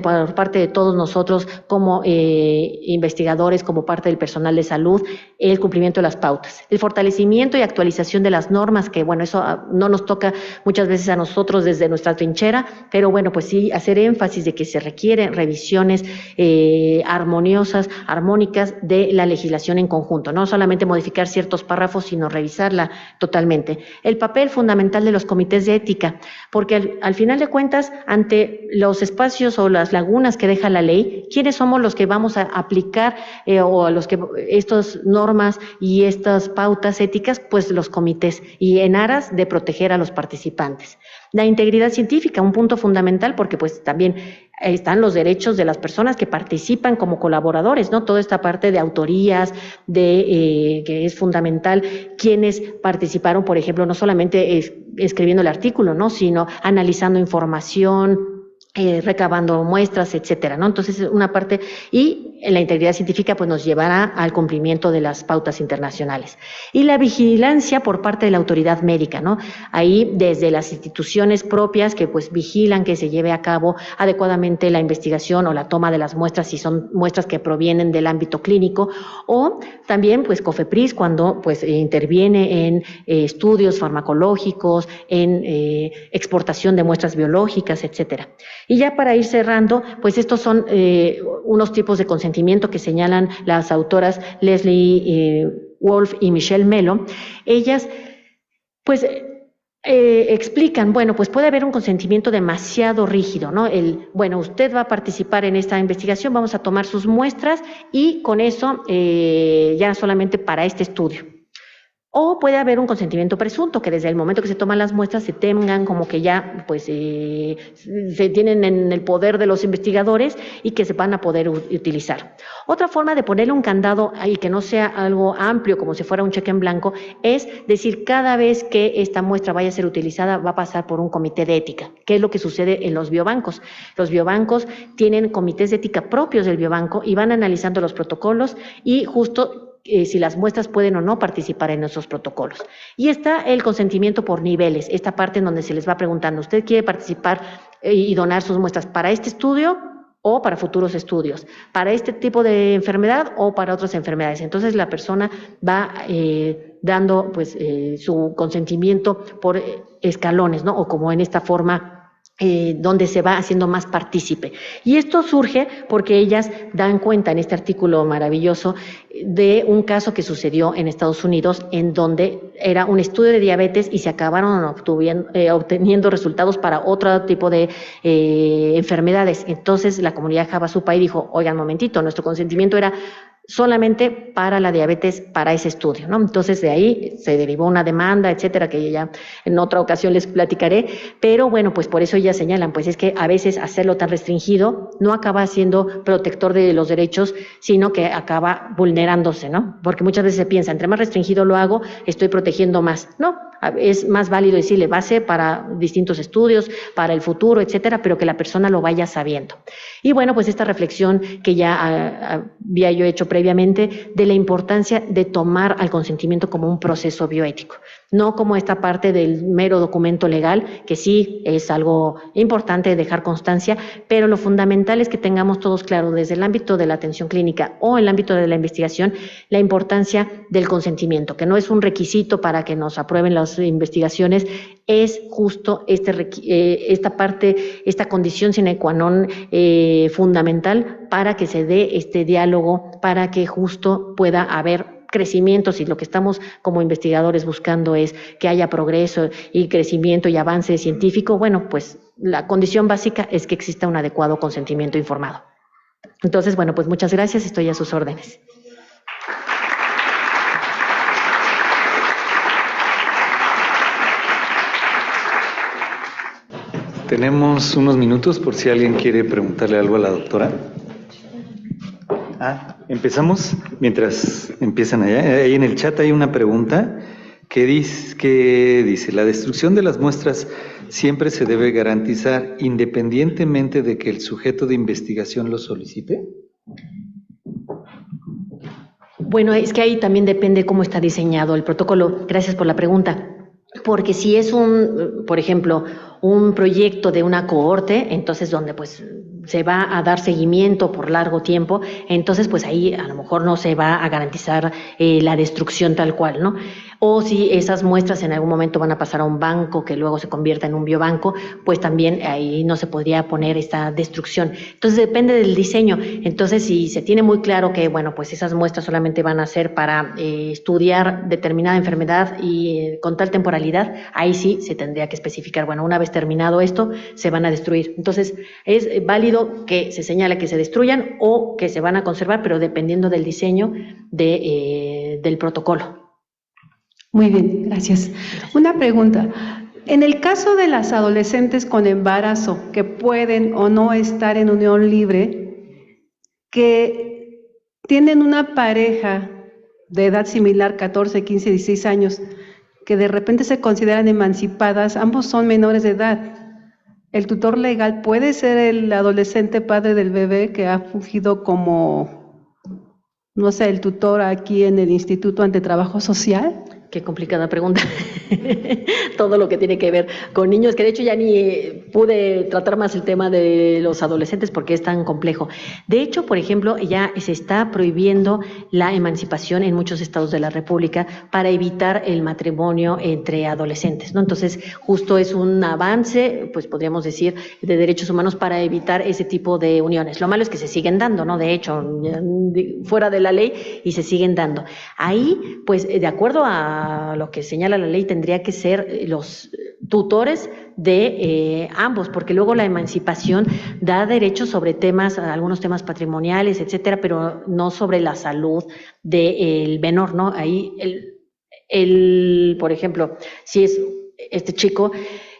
por parte de todos nosotros como investigadores, como parte del personal de salud, el cumplimiento de las pautas. El fortalecimiento y actualización de las normas, que bueno, eso no nos toca muchas veces a nosotros desde nuestra trinchera, pero bueno, pues sí, hacer énfasis de que se requieren revisiones armónicas de la legislación en conjunto, no solamente modificar ciertos párrafos, sino revisarla totalmente. El papel fundamental de los comités de ética, porque al final de cuentas, ante los espacios o las lagunas que deja la ley, ¿quiénes somos los que vamos a aplicar o a los que estas normas y estas pautas éticas? Pues los comités, y en aras de proteger a los participantes. La integridad científica, un punto fundamental, porque pues también están los derechos de las personas que participan como colaboradores, ¿no? Toda esta parte de autorías, que es fundamental, quienes participaron, por ejemplo, no solamente escribiendo el artículo, ¿no? Sino analizando información, recabando muestras, etcétera, ¿no? Entonces, una parte, y la integridad científica pues nos llevará al cumplimiento de las pautas internacionales. Y la vigilancia por parte de la autoridad médica, ¿no? Ahí, desde las instituciones propias que pues vigilan que se lleve a cabo adecuadamente la investigación o la toma de las muestras, si son muestras que provienen del ámbito clínico, o también pues COFEPRIS cuando pues interviene en estudios farmacológicos, en exportación de muestras biológicas, etcétera. Y ya para ir cerrando, pues estos son unos tipos de consentimiento que señalan las autoras Leslie Wolf y Michelle Melo. Ellas, pues, explican, bueno, pues puede haber un consentimiento demasiado rígido, ¿no? Bueno, usted va a participar en esta investigación, vamos a tomar sus muestras y con eso ya solamente para este estudio. O puede haber un consentimiento presunto, que desde el momento que se toman las muestras se tengan como que ya pues se tienen en el poder de los investigadores y que se van a poder utilizar. Otra forma de ponerle un candado y que no sea algo amplio como si fuera un cheque en blanco es decir, cada vez que esta muestra vaya a ser utilizada va a pasar por un comité de ética, que es lo que sucede en los biobancos. Los biobancos tienen comités de ética propios del biobanco y van analizando los protocolos y justo si las muestras pueden o no participar en esos protocolos. Y está el consentimiento por niveles, esta parte en donde se les va preguntando, ¿usted quiere participar y donar sus muestras para este estudio o para futuros estudios, para este tipo de enfermedad o para otras enfermedades? Entonces la persona va dando pues su consentimiento por escalones, ¿no? O como en esta forma donde se va haciendo más partícipe. Y esto surge porque ellas dan cuenta en este artículo maravilloso de un caso que sucedió en Estados Unidos en donde era un estudio de diabetes y se acabaron obteniendo resultados para otro tipo de enfermedades. Entonces la comunidad Havasupai dijo, oigan, momentito, nuestro consentimiento era solamente para la diabetes, para ese estudio, ¿no? Entonces de ahí se derivó una demanda, etcétera, que ya en otra ocasión les platicaré, pero bueno, pues por eso ellas señalan, pues es que a veces hacerlo tan restringido no acaba siendo protector de los derechos, sino que acaba vulnerándose, ¿no? Porque muchas veces se piensa, entre más restringido lo hago, estoy protegiendo más. No, es más válido decirle base para distintos estudios, para el futuro, etcétera, pero que la persona lo vaya sabiendo. Y bueno, pues esta reflexión que ya había yo hecho previamente de la importancia de tomar al consentimiento como un proceso bioético, no como esta parte del mero documento legal, que sí es algo importante dejar constancia, pero lo fundamental es que tengamos todos claro desde el ámbito de la atención clínica o el ámbito de la investigación la importancia del consentimiento, que no es un requisito para que nos aprueben las investigaciones, es justo esta parte, esta condición sine qua non fundamental para que se dé este diálogo, para que justo pueda haber crecimiento, si lo que estamos como investigadores buscando es que haya progreso y crecimiento y avance científico, bueno, pues la condición básica es que exista un adecuado consentimiento informado. Entonces, bueno, pues muchas gracias, estoy a sus órdenes. Tenemos unos minutos por si alguien quiere preguntarle algo a la doctora. Empezamos mientras empiezan allá. Ahí en el chat hay una pregunta que dice, ¿la destrucción de las muestras siempre se debe garantizar independientemente de que el sujeto de investigación lo solicite? Bueno, es que ahí también depende cómo está diseñado el protocolo. Gracias por la pregunta. Porque si es por ejemplo, un proyecto de una cohorte, entonces donde pues se va a dar seguimiento por largo tiempo, entonces pues ahí a lo mejor no se va a garantizar la destrucción tal cual, ¿no? O si esas muestras en algún momento van a pasar a un banco que luego se convierta en un biobanco, pues también ahí no se podría poner esta destrucción. Entonces depende del diseño. Entonces si se tiene muy claro que, bueno, pues esas muestras solamente van a ser para estudiar determinada enfermedad y con tal temporalidad, ahí sí se tendría que especificar, bueno, una vez terminado esto, se van a destruir. Entonces es válido que se señale que se destruyan o que se van a conservar, pero dependiendo del diseño del protocolo. Muy bien, gracias. Una pregunta. En el caso de las adolescentes con embarazo que pueden o no estar en unión libre, que tienen una pareja de edad similar, 14, 15, 16 años, que de repente se consideran emancipadas, ambos son menores de edad. ¿El tutor legal puede ser el adolescente padre del bebé que ha fungido como, no sé, el tutor aquí en el Instituto ante Trabajo Social? Qué complicada pregunta. Todo lo que tiene que ver con niños, que de hecho ya ni pude tratar más el tema de los adolescentes porque es tan complejo. De hecho, por ejemplo, ya se está prohibiendo la emancipación en muchos estados de la República para evitar el matrimonio entre adolescentes, ¿no? Entonces, justo es un avance, pues podríamos decir, de derechos humanos para evitar ese tipo de uniones. Lo malo es que se siguen dando, ¿no? De hecho, fuera de la ley y se siguen dando. Ahí, pues, de acuerdo a lo que señala la ley, tendría que ser los tutores de ambos, porque luego la emancipación da derechos sobre temas, algunos temas patrimoniales, etcétera, pero no sobre la salud del menor, ¿no? Ahí por ejemplo, si es este chico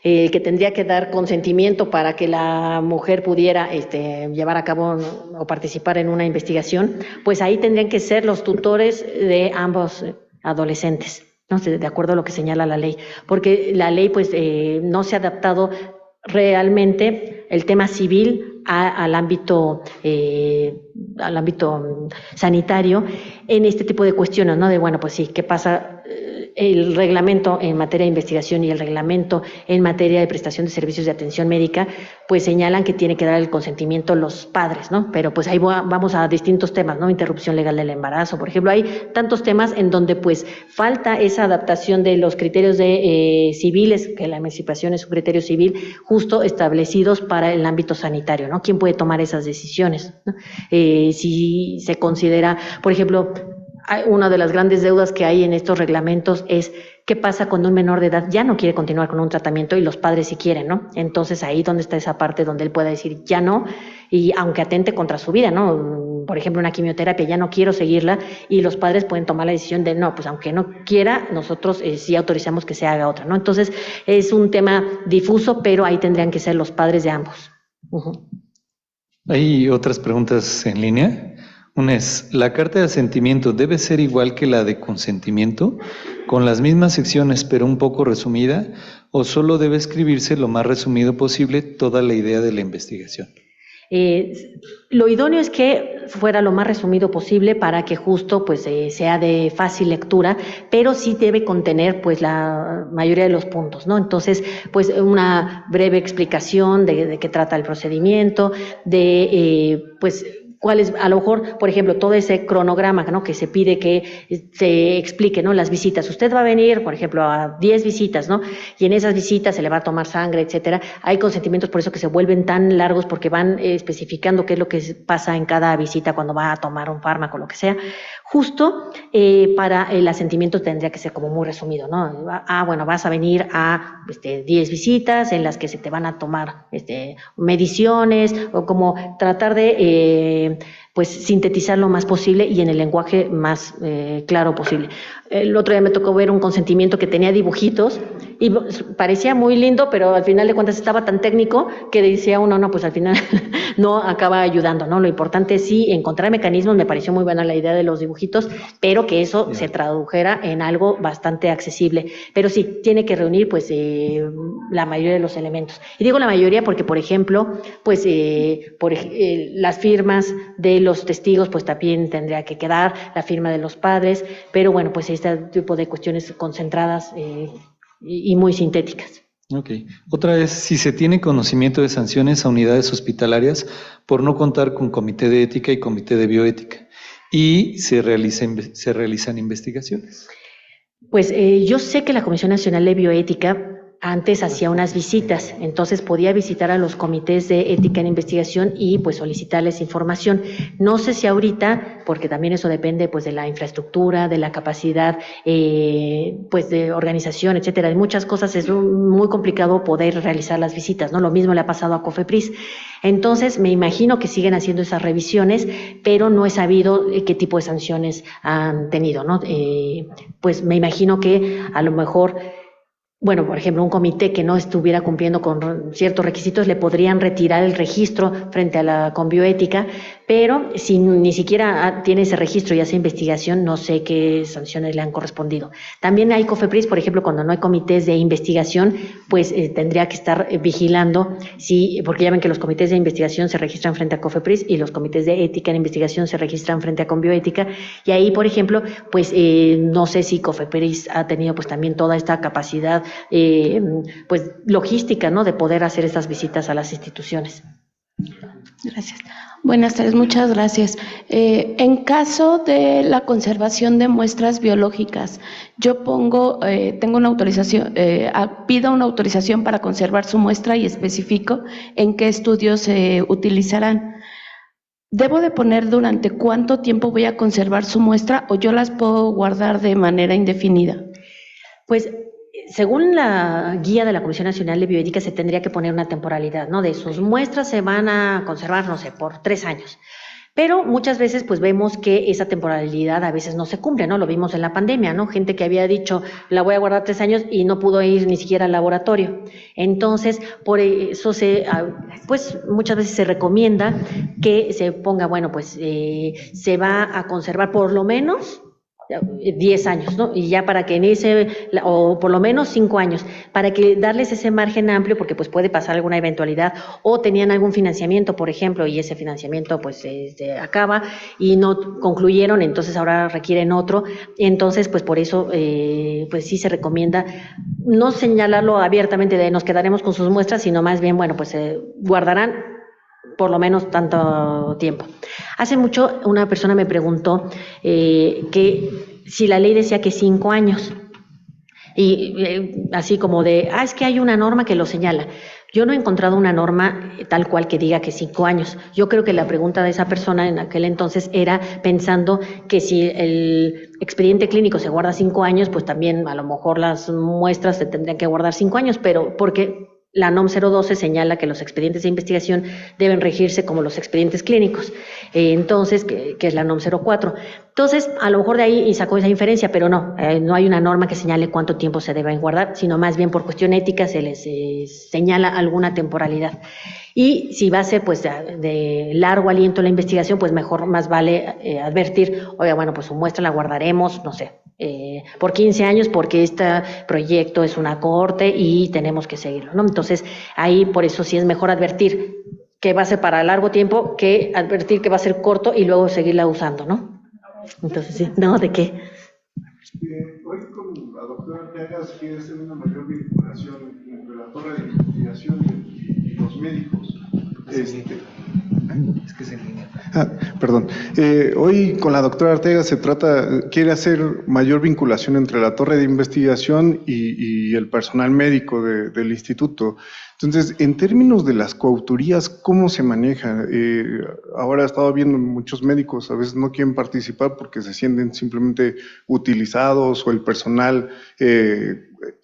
que tendría que dar consentimiento para que la mujer pudiera llevar a cabo o participar en una investigación, pues ahí tendrían que ser los tutores de ambos adolescentes, ¿no? De acuerdo a lo que señala la ley, porque la ley pues no se ha adaptado realmente el tema civil al ámbito sanitario en este tipo de cuestiones, ¿no? De bueno, pues sí, ¿qué pasa? El reglamento en materia de investigación y el reglamento en materia de prestación de servicios de atención médica, pues señalan que tiene que dar el consentimiento los padres, ¿no? Pero pues ahí vamos a distintos temas, ¿no? Interrupción legal del embarazo, por ejemplo, hay tantos temas en donde pues falta esa adaptación de los criterios civiles, que la emancipación es un criterio civil, justo establecidos para el ámbito sanitario, ¿no? ¿Quién puede tomar esas decisiones, ¿no? Si se considera, por ejemplo, una de las grandes deudas que hay en estos reglamentos es qué pasa cuando un menor de edad ya no quiere continuar con un tratamiento y los padres sí quieren, ¿no? Entonces ahí donde está esa parte donde él pueda decir ya no, y aunque atente contra su vida, ¿no? Por ejemplo, una quimioterapia, ya no quiero seguirla, y los padres pueden tomar la decisión de no, pues aunque no quiera, nosotros sí autorizamos que se haga otra, ¿no? Entonces es un tema difuso, pero ahí tendrían que ser los padres de ambos. Hay otras preguntas en línea. Una es, ¿la carta de asentimiento debe ser igual que la de consentimiento, con las mismas secciones pero un poco resumida, o solo debe escribirse lo más resumido posible toda la idea de la investigación? Lo idóneo es que fuera lo más resumido posible para que justo pues sea de fácil lectura, pero sí debe contener pues la mayoría de los puntos, ¿no? Entonces, pues una breve explicación de qué trata el procedimiento, pues cuál es, a lo mejor, por ejemplo, todo ese cronograma, ¿no? Que se pide que se explique, ¿no? Las visitas. Usted va a venir, por ejemplo, a 10 visitas, ¿no? Y en esas visitas se le va a tomar sangre, etcétera. Hay consentimientos por eso que se vuelven tan largos porque van especificando qué es lo que pasa en cada visita cuando va a tomar un fármaco, lo que sea. Justo para el asentimiento tendría que ser como muy resumido, ¿no? Bueno, vas a venir a 10 visitas en las que se te van a tomar mediciones, o como tratar de pues sintetizar lo más posible y en el lenguaje más claro posible. El otro día me tocó ver un consentimiento que tenía dibujitos y parecía muy lindo, pero al final de cuentas estaba tan técnico que decía uno, no, pues al final no acaba ayudando, ¿no? Lo importante es sí encontrar mecanismos. Me pareció muy buena la idea de los dibujitos, pero que eso se tradujera en algo bastante accesible. Pero sí, tiene que reunir pues la mayoría de los elementos. Y digo la mayoría porque, por ejemplo, pues las firmas de los testigos pues también tendría que quedar, la firma de los padres, pero bueno, pues este tipo de cuestiones concentradas y muy sintéticas. Ok. Otra es, si se tiene conocimiento de sanciones a unidades hospitalarias por no contar con comité de ética y comité de bioética, y se realizan investigaciones. Pues yo sé que la Comisión Nacional de Bioética antes hacía unas visitas, entonces podía visitar a los comités de ética en investigación y pues solicitarles información. No sé si ahorita, porque también eso depende pues de la infraestructura, de la capacidad pues de organización, etcétera, de muchas cosas, es muy complicado poder realizar las visitas, ¿no? Lo mismo le ha pasado a COFEPRIS. Entonces me imagino que siguen haciendo esas revisiones, pero no he sabido qué tipo de sanciones han tenido, ¿no? Pues me imagino que a lo mejor, bueno, por ejemplo, un comité que no estuviera cumpliendo con ciertos requisitos le podrían retirar el registro frente a la Conbioética, pero si ni siquiera tiene ese registro y hace investigación, no sé qué sanciones le han correspondido. También hay COFEPRIS, por ejemplo, cuando no hay comités de investigación, pues tendría que estar vigilando, porque ya ven que los comités de investigación se registran frente a COFEPRIS y los comités de ética en investigación se registran frente a Conbioética, y ahí, por ejemplo, pues no sé si COFEPRIS ha tenido pues también toda esta capacidad pues logística, ¿no? De poder hacer estas visitas a las instituciones. Gracias. Buenas tardes, muchas gracias. En caso de la conservación de muestras biológicas, yo tengo una autorización, pido una autorización para conservar su muestra y especifico en qué estudios se utilizarán. ¿Debo de poner durante cuánto tiempo voy a conservar su muestra o yo las puedo guardar de manera indefinida? Pues según la guía de la Comisión Nacional de Bioética se tendría que poner una temporalidad, ¿no? De sus muestras se van a conservar, no sé, por 3 años. Pero muchas veces pues vemos que esa temporalidad a veces no se cumple, ¿no? Lo vimos en la pandemia, ¿no? Gente que había dicho, la voy a guardar 3 años y no pudo ir ni siquiera al laboratorio. Entonces, por eso pues muchas veces se recomienda que se ponga, bueno, pues se va a conservar por lo menos 10 años, ¿no? Y ya para que en o por lo menos 5 años, para que darles ese margen amplio, porque pues puede pasar alguna eventualidad, o tenían algún financiamiento, por ejemplo, y ese financiamiento pues acaba y no concluyeron, entonces ahora requieren otro, entonces pues por eso pues sí se recomienda no señalarlo abiertamente de nos quedaremos con sus muestras, sino más bien, bueno, pues guardarán por lo menos tanto tiempo. Hace mucho una persona me preguntó que si la ley decía que 5 años, y así como de, es que hay una norma que lo señala. Yo no he encontrado una norma tal cual que diga que 5 años. Yo creo que la pregunta de esa persona en aquel entonces era pensando que si el expediente clínico se guarda 5 años, pues también a lo mejor las muestras se tendrían que guardar 5 años, pero porque la NOM 012 señala que los expedientes de investigación deben regirse como los expedientes clínicos, entonces, que es la NOM 04. Entonces, a lo mejor de ahí sacó esa inferencia, pero no hay una norma que señale cuánto tiempo se deben guardar, sino más bien por cuestión ética se les señala alguna temporalidad. Y si va a ser pues de largo aliento la investigación, pues mejor, más vale advertir, oiga, bueno, pues su muestra la guardaremos, no sé, por 15 años porque este proyecto es una cohorte y tenemos que seguirlo, ¿no? Entonces, ahí por eso sí es mejor advertir que va a ser para largo tiempo que advertir que va a ser corto y luego seguirla usando, ¿no? Entonces, sí, no, ¿de qué? Hoy con la doctora Arteaga se quiere hacer una mayor vinculación entre la torre de investigación y los médicos. Es que es en línea. Perdón. Hoy con la doctora Arteaga quiere hacer mayor vinculación entre la torre de investigación y el personal médico del instituto. Entonces, en términos de las coautorías, ¿cómo se maneja? Ahora he estado viendo muchos médicos, a veces no quieren participar porque se sienten simplemente utilizados o el personal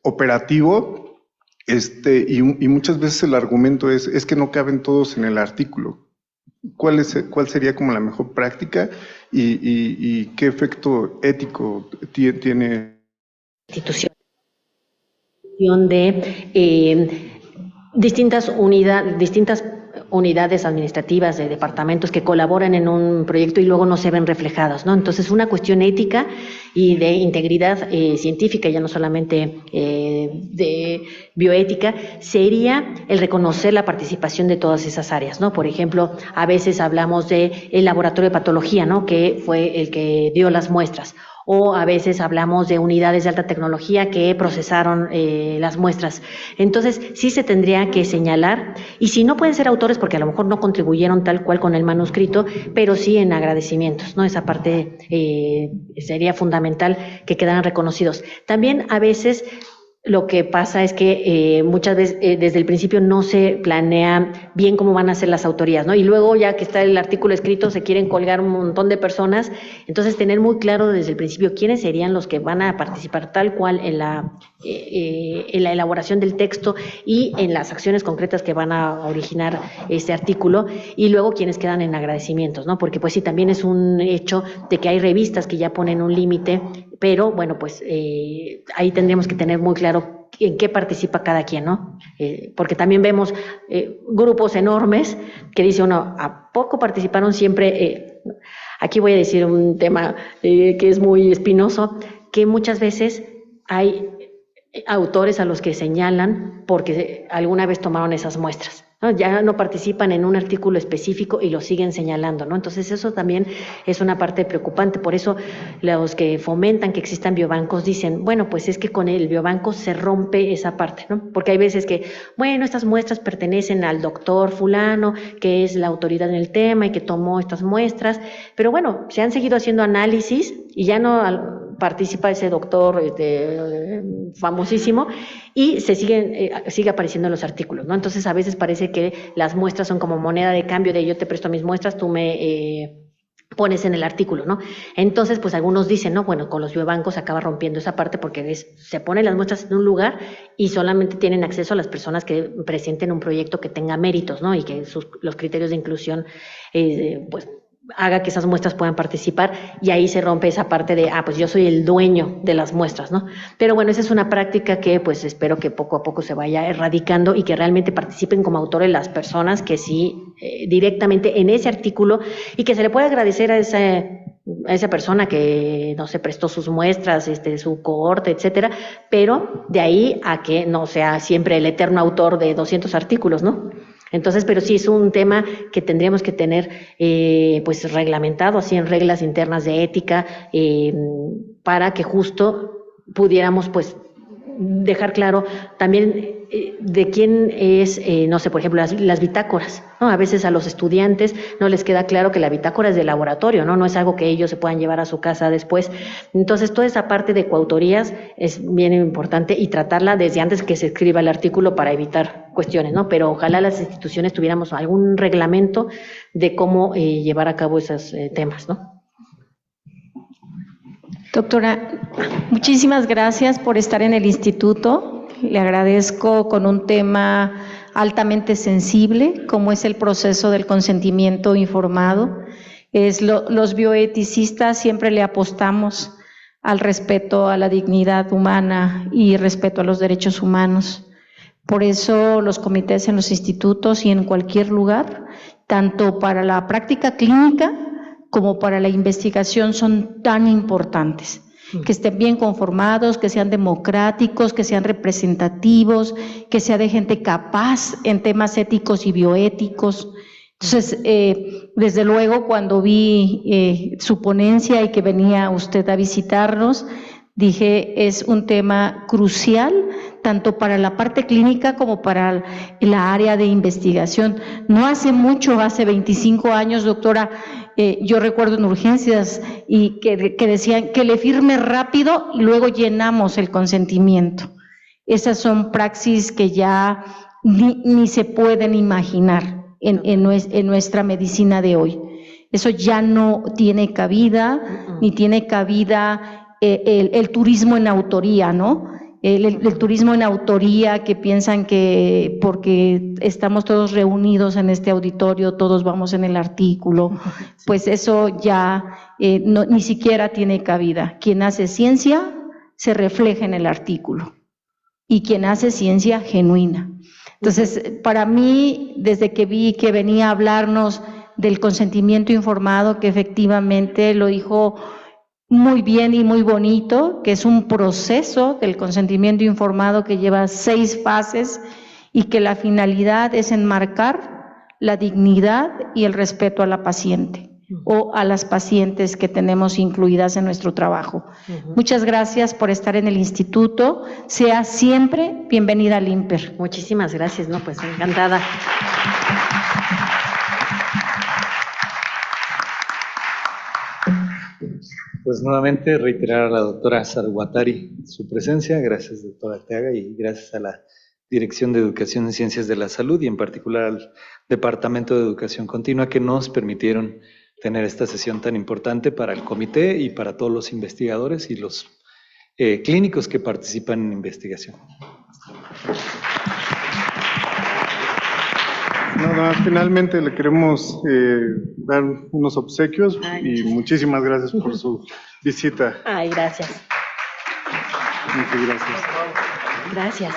operativo, y muchas veces el argumento es que no caben todos en el artículo. ¿Cuál sería como la mejor práctica y qué efecto ético tiene? Institución de distintas unidades administrativas de departamentos que colaboran en un proyecto y luego no se ven reflejados, ¿no? Entonces, una cuestión ética y de integridad científica, ya no solamente de bioética, sería el reconocer la participación de todas esas áreas, ¿no? Por ejemplo, a veces hablamos del laboratorio de patología, ¿no? Que fue el que dio las muestras. O a veces hablamos de unidades de alta tecnología que procesaron las muestras. Entonces, sí se tendría que señalar, y si no pueden ser autores porque a lo mejor no contribuyeron tal cual con el manuscrito, pero sí en agradecimientos, ¿no? Esa parte sería fundamental que quedaran reconocidos. También a veces lo que pasa es que muchas veces desde el principio no se planea bien cómo van a ser las autorías, ¿no? Y luego ya que está el artículo escrito se quieren colgar un montón de personas, entonces tener muy claro desde el principio quiénes serían los que van a participar tal cual en la elaboración del texto y en las acciones concretas que van a originar este artículo, y luego quienes quedan en agradecimientos, ¿no? Porque pues sí, también es un hecho de que hay revistas que ya ponen un límite, pero bueno, pues ahí tendríamos que tener muy claro en qué participa cada quien, ¿no? Porque también vemos grupos enormes que dice uno, ¿a poco participaron siempre? Aquí voy a decir un tema que es muy espinoso, que muchas veces hay autores a los que señalan porque alguna vez tomaron esas muestras, ¿no? Ya no participan en un artículo específico y lo siguen señalando, ¿no? Entonces eso también es una parte preocupante. Por eso los que fomentan que existan biobancos dicen, bueno, pues es que con el biobanco se rompe esa parte, ¿no? Porque hay veces que, bueno, estas muestras pertenecen al doctor fulano, que es la autoridad en el tema y que tomó estas muestras, pero bueno, se han seguido haciendo análisis y ya no participa ese doctor famosísimo y sigue apareciendo en los artículos, ¿no? Entonces a veces parece que las muestras son como moneda de cambio de yo te presto mis muestras, tú me pones en el artículo, ¿no? Entonces, pues algunos dicen, no, bueno, con los biobancos se acaba rompiendo esa parte porque se ponen las muestras en un lugar y solamente tienen acceso a las personas que presenten un proyecto que tenga méritos, ¿no? Y que los criterios de inclusión, pues haga que esas muestras puedan participar, y ahí se rompe esa parte de, pues yo soy el dueño de las muestras, ¿no? Pero bueno, esa es una práctica que pues espero que poco a poco se vaya erradicando y que realmente participen como autores las personas que sí, directamente en ese artículo, y que se le pueda agradecer a esa persona que no se prestó sus muestras, su cohorte, etcétera, pero de ahí a que no sea siempre el eterno autor de 200 artículos, ¿no? Entonces, pero sí es un tema que tendríamos que tener pues reglamentado así en reglas internas de ética, para que justo pudiéramos pues dejar claro también de quién es, no sé, por ejemplo, las bitácoras, ¿no? A veces a los estudiantes no les queda claro que la bitácora es de laboratorio, ¿no? No es algo que ellos se puedan llevar a su casa después. Entonces, toda esa parte de coautorías es bien importante y tratarla desde antes que se escriba el artículo para evitar cuestiones, ¿no? Pero ojalá las instituciones tuviéramos algún reglamento de cómo llevar a cabo esos temas, ¿no? Doctora, muchísimas gracias por estar en el instituto. Le agradezco con un tema altamente sensible, como es el proceso del consentimiento informado. Los bioeticistas siempre le apostamos al respeto a la dignidad humana y respeto a los derechos humanos. Por eso los comités en los institutos y en cualquier lugar, tanto para la práctica clínica como para la investigación, son tan importantes. Que estén bien conformados, que sean democráticos, que sean representativos, que sea de gente capaz en temas éticos y bioéticos. Entonces, desde luego, cuando vi su ponencia y que venía usted a visitarnos, dije, es un tema crucial, tanto para la parte clínica como para la área de investigación. No hace mucho, hace 25 años, doctora, yo recuerdo en urgencias y que decían que le firme rápido y luego llenamos el consentimiento. Esas son praxis que ya ni se pueden imaginar en nuestra medicina de hoy. Eso ya no tiene cabida, ni tiene cabida el turismo en autoría, ¿no? El turismo en autoría, que piensan que porque estamos todos reunidos en este auditorio, todos vamos en el artículo, pues eso ya ni siquiera tiene cabida. Quien hace ciencia se refleja en el artículo, y quien hace ciencia genuina. Entonces, para mí, desde que vi que venía a hablarnos del consentimiento informado, que efectivamente lo dijo muy bien y muy bonito, que es un proceso del consentimiento informado que lleva 6 fases y que la finalidad es enmarcar la dignidad y el respeto a la paciente o a las pacientes que tenemos incluidas en nuestro trabajo. Muchas gracias por estar en el instituto. Sea siempre bienvenida al INPER. Muchísimas gracias, ¿no? Pues encantada. Pues nuevamente reiterar a la doctora Sarwatari su presencia. Gracias, doctora Arteaga, y gracias a la Dirección de Educación en Ciencias de la Salud y en particular al Departamento de Educación Continua, que nos permitieron tener esta sesión tan importante para el comité y para todos los investigadores y los clínicos que participan en investigación. Nada, finalmente le queremos dar unos obsequios y muchísimas gracias por su visita. Ay, gracias. Muchas gracias. Gracias.